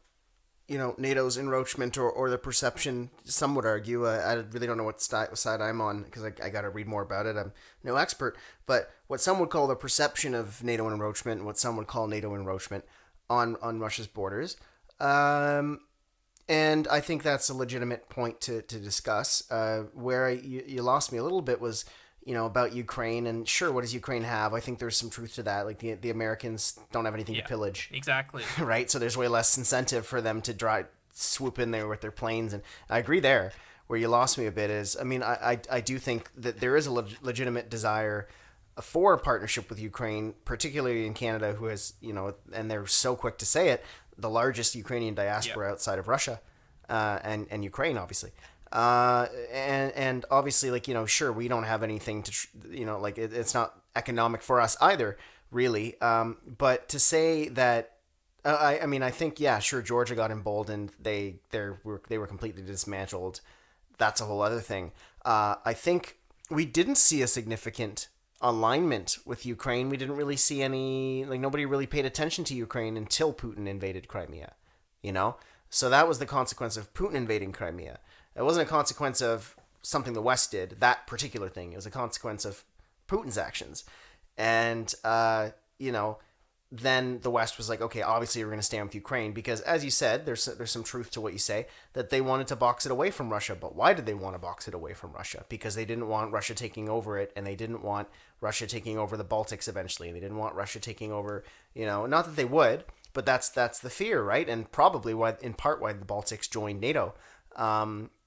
NATO's encroachment, or the perception. Some would argue. I really don't know what side I'm on, because I got to read more about it. I'm no expert, but what some would call the perception of NATO encroachment, and what some would call NATO encroachment on Russia's borders. And I think that's a legitimate point to discuss. Where you lost me a little bit was, about Ukraine. And sure, what does Ukraine have? I think there's some truth to that. Like, the Americans don't have anything to pillage. Exactly. Right? So there's way less incentive for them to swoop in there with their planes. And I agree there. Where you lost me a bit is, I do think that there is a legitimate desire for a partnership with Ukraine, particularly in Canada, who has, and they're so quick to say it, the largest Ukrainian diaspora outside of Russia, and Ukraine, obviously. And obviously, sure, we don't have anything to, it's not economic for us either, really. But to say that, I think, yeah, sure, Georgia got emboldened. They were completely dismantled. That's a whole other thing. I think we didn't see a significant alignment with Ukraine. We didn't really see nobody really paid attention to Ukraine until Putin invaded Crimea, So that was the consequence of Putin invading Crimea. It wasn't a consequence of something the West did, that particular thing. It was a consequence of Putin's actions. And, then the West was like, okay, obviously we're going to stand with Ukraine, because, as you said, there's some truth to what you say, that they wanted to box it away from Russia. But why did they want to box it away from Russia? Because they didn't want Russia taking over it, and they didn't want Russia taking over the Baltics eventually. They didn't want Russia taking over, not that they would, but that's the fear, right? And probably in part why the Baltics joined NATO.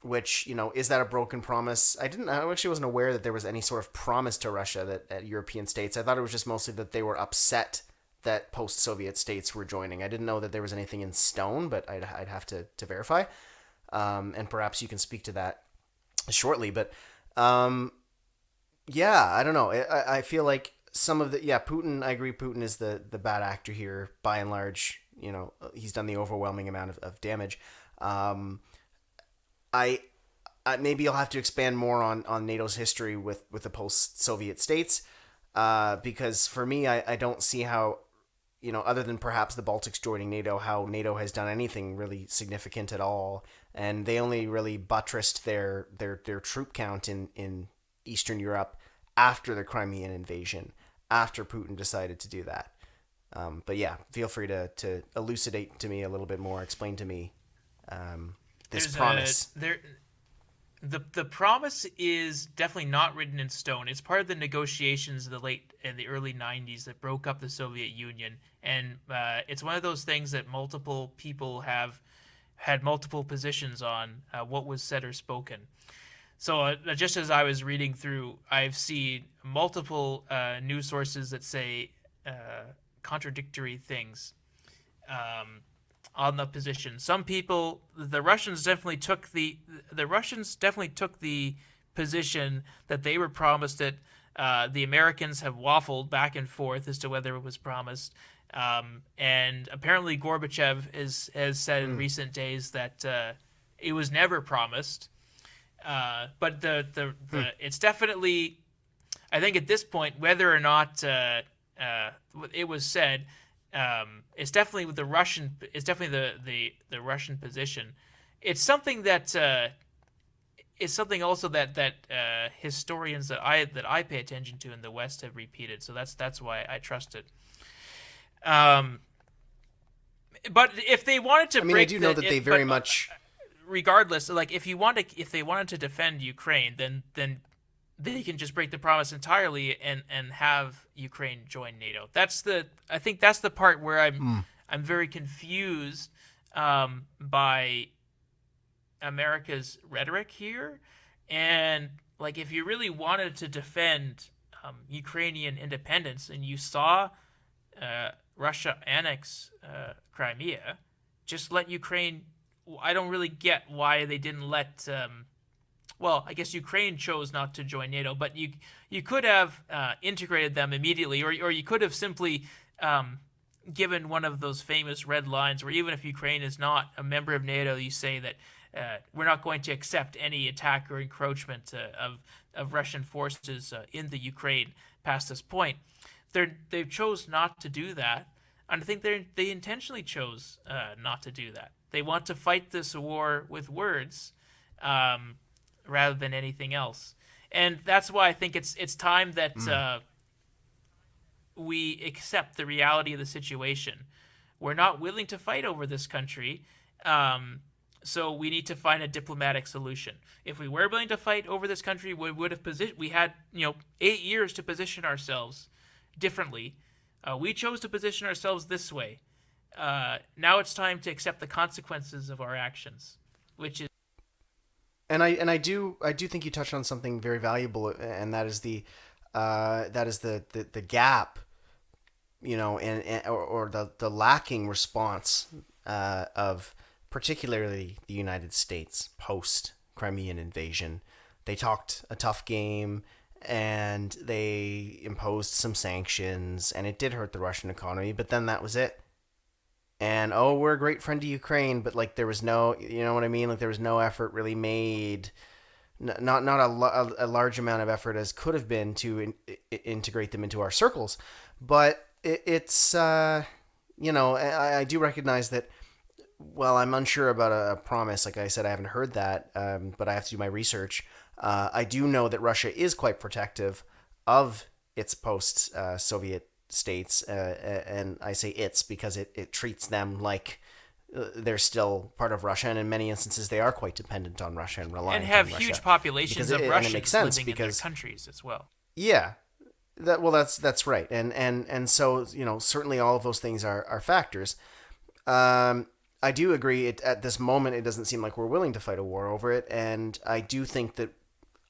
Which, is that a broken promise? I actually wasn't aware that there was any sort of promise to Russia that European states. I thought it was just mostly that they were upset that post-Soviet states were joining. I didn't know that there was anything in stone, but I'd have to verify. And perhaps you can speak to that shortly. But, yeah, I don't know. I feel like some of Putin, I agree, Putin is the bad actor here, by and large. He's done the overwhelming amount of damage. I maybe I'll have to expand more on NATO's history with the post-Soviet states, because for me, I don't see how, other than perhaps the Baltics joining NATO, how NATO has done anything really significant at all. And they only really buttressed their troop count in Eastern Europe after the Crimean invasion, after Putin decided to do that. But yeah, feel free to elucidate to me a little bit more, explain to me this promise. The promise is definitely not written in stone. It's part of the negotiations in the early 90s that broke up the Soviet Union, and it's one of those things that multiple people have had multiple positions on what was said or spoken. So just as I was reading through, I've seen multiple news sources that say contradictory things on the position. Some people, the Russians definitely took the position that they were promised it. The Americans have waffled back and forth as to whether it was promised. And apparently Gorbachev has said in recent days that it was never promised. But it's definitely, I think at this point, whether or not it was said, it's definitely with the Russian. It's definitely the Russian position. It's something that it's something also that historians that I pay attention to in the West have repeated. So that's why I trust it. But if they wanted to, I do know that they very much. Regardless, like if they wanted to defend Ukraine, then they can just break the promise entirely and have Ukraine join NATO. I think that's the part where I'm very confused by America's rhetoric here. And like, if you really wanted to defend Ukrainian independence and you saw Russia annex Crimea, just let Ukraine I don't really get why they didn't let. Well, I guess Ukraine chose not to join NATO, but you could have integrated them immediately, or you could have simply given one of those famous red lines, where even if Ukraine is not a member of NATO, you say that we're not going to accept any attack or encroachment of Russian forces in the Ukraine past this point. They chose not to do that, and I think they intentionally chose not to do that. They want to fight this war with words, rather than anything else, and that's why I think it's time that we accept the reality of the situation. We're not willing to fight over this country, so we need to find a diplomatic solution. If we were willing to fight over this country, we would have we had 8 years to position ourselves differently. We chose to position ourselves this way. Now it's time to accept the consequences of our actions, which is. And I do think you touched on something very valuable, and that is the gap, or the lacking response of particularly the United States post Crimean invasion. They talked a tough game, and they imposed some sanctions, and it did hurt the Russian economy, but then that was it. And we're a great friend to Ukraine, but like there was no, you know what I mean? Like there was no effort really made, not a large amount of effort as could have been to integrate them into our circles. But it's I do recognize that. Well, I'm unsure about a promise. Like I said, I haven't heard that, but I have to do my research. I do know that Russia is quite protective of its post-Soviet states, and I say it's because it treats them like they're still part of Russia, and in many instances they are quite dependent on Russia and reliant and have on Russia. huge populations of Russians living in their countries as well. Yeah, that's right, and so certainly all of those things are factors. I do agree. At this moment, it doesn't seem like we're willing to fight a war over it, and I do think that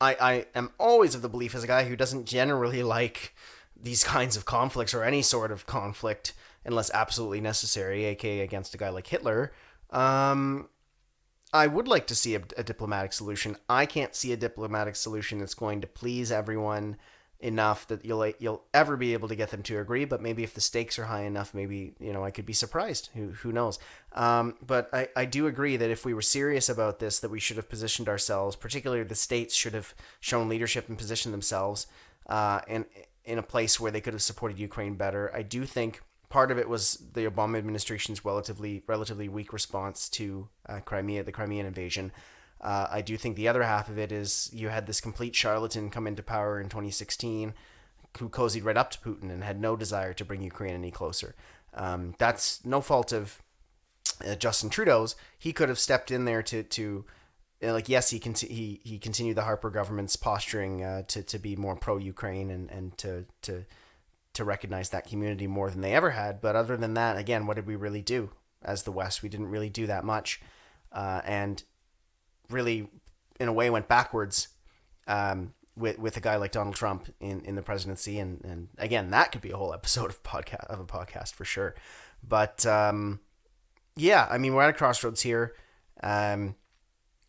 I am always of the belief, as a guy who doesn't generally like these kinds of conflicts or any sort of conflict unless absolutely necessary, aka against a guy like Hitler. I would like to see a diplomatic solution. I can't see a diplomatic solution that's going to please everyone enough that you'll ever be able to get them to agree. But maybe if the stakes are high enough, maybe I could be surprised. Who knows? But I do agree that if we were serious about this, that we should have positioned ourselves. Particularly the states should have shown leadership and positioned themselves in a place where they could have supported Ukraine better. I do think part of it was the Obama administration's relatively weak response to the Crimean invasion. I do think the other half of it is you had this complete charlatan come into power in 2016 who cozied right up to Putin and had no desire to bring Ukraine any closer. That's no fault of Justin Trudeau's. He could have stepped in there to yes, he continued the Harper government's posturing to be more pro-Ukraine and to recognize that community more than they ever had. But other than that, again, what did we really do as the West? We didn't really do that much. And really, in a way, went backwards with a guy like Donald Trump in the presidency, and again, that could be a whole episode of a podcast for sure. But yeah, I mean, we're at a crossroads here.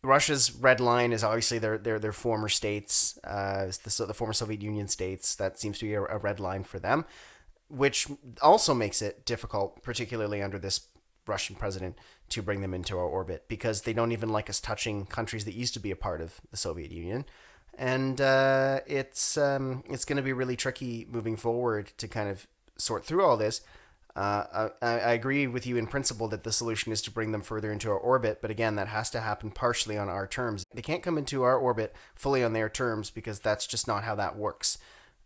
Russia's red line is obviously their former states, the former Soviet Union states. That seems to be a red line for them, which also makes it difficult, particularly under this Russian president, to bring them into our orbit, because they don't even like us touching countries that used to be a part of the Soviet Union. And it's going to be really tricky moving forward to kind of sort through all this. I agree with you in principle that the solution is to bring them further into our orbit, but again, that has to happen partially on our terms. They can't come into our orbit fully on their terms, because that's just not how that works.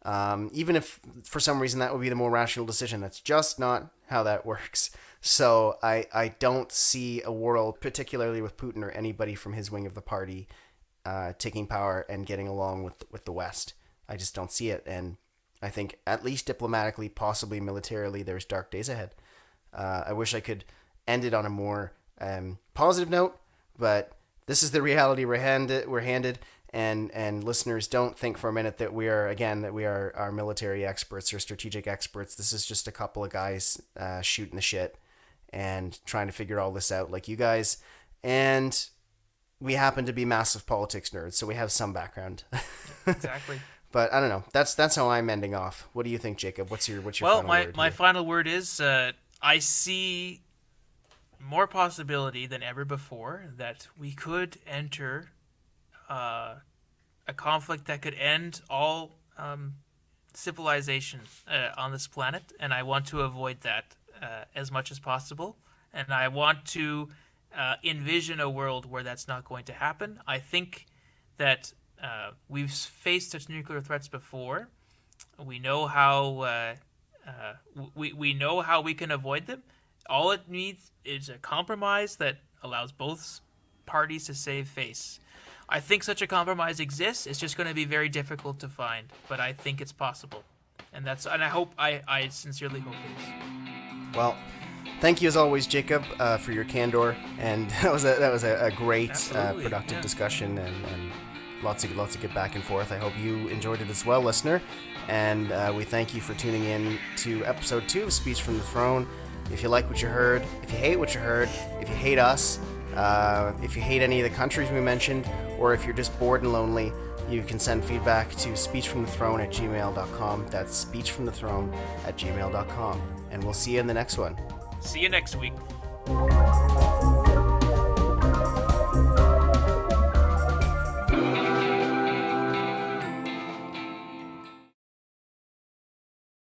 Even if for some reason that would be the more rational decision, that's just not how that works. So I don't see a world, particularly with Putin or anybody from his wing of the party, taking power and getting along with the West. I just don't see it, and I think at least diplomatically, possibly militarily, there's dark days ahead. I wish I could end it on a more positive note, but this is the reality we're handed. And listeners, don't think for a minute that we are our military experts or strategic experts. This is just a couple of guys shooting the shit and trying to figure all this out like you guys. and we happen to be massive politics nerds, so we have some background. Exactly. But I don't know. That's how I'm ending off. What do you think, Jacob? What's your Well, final word? my here? final word is I see more possibility than ever before that we could enter a conflict that could end all civilization on this planet, and I want to avoid that as much as possible. And I want to envision a world where that's not going to happen. I think that we've faced such nuclear threats before. We know how we know how we can avoid them. All it needs is a compromise that allows both parties to save face. I think such a compromise exists. It's just going to be very difficult to find, but I think it's possible, and I sincerely hope it is. Well, thank you as always, Jacob, for your candor, and that was a great productive discussion, and lots of get back and forth. I hope you enjoyed it as well, listener, and we thank you for tuning in to episode 2 of Speech from the Throne. If you like what you heard, if you hate what you heard, if you hate us, if you hate any of the countries we mentioned, or if you're just bored and lonely, you can send feedback to speechfromthethrone@gmail.com. That's speechfromthethrone@gmail.com. And we'll see you in the next one. See you next week.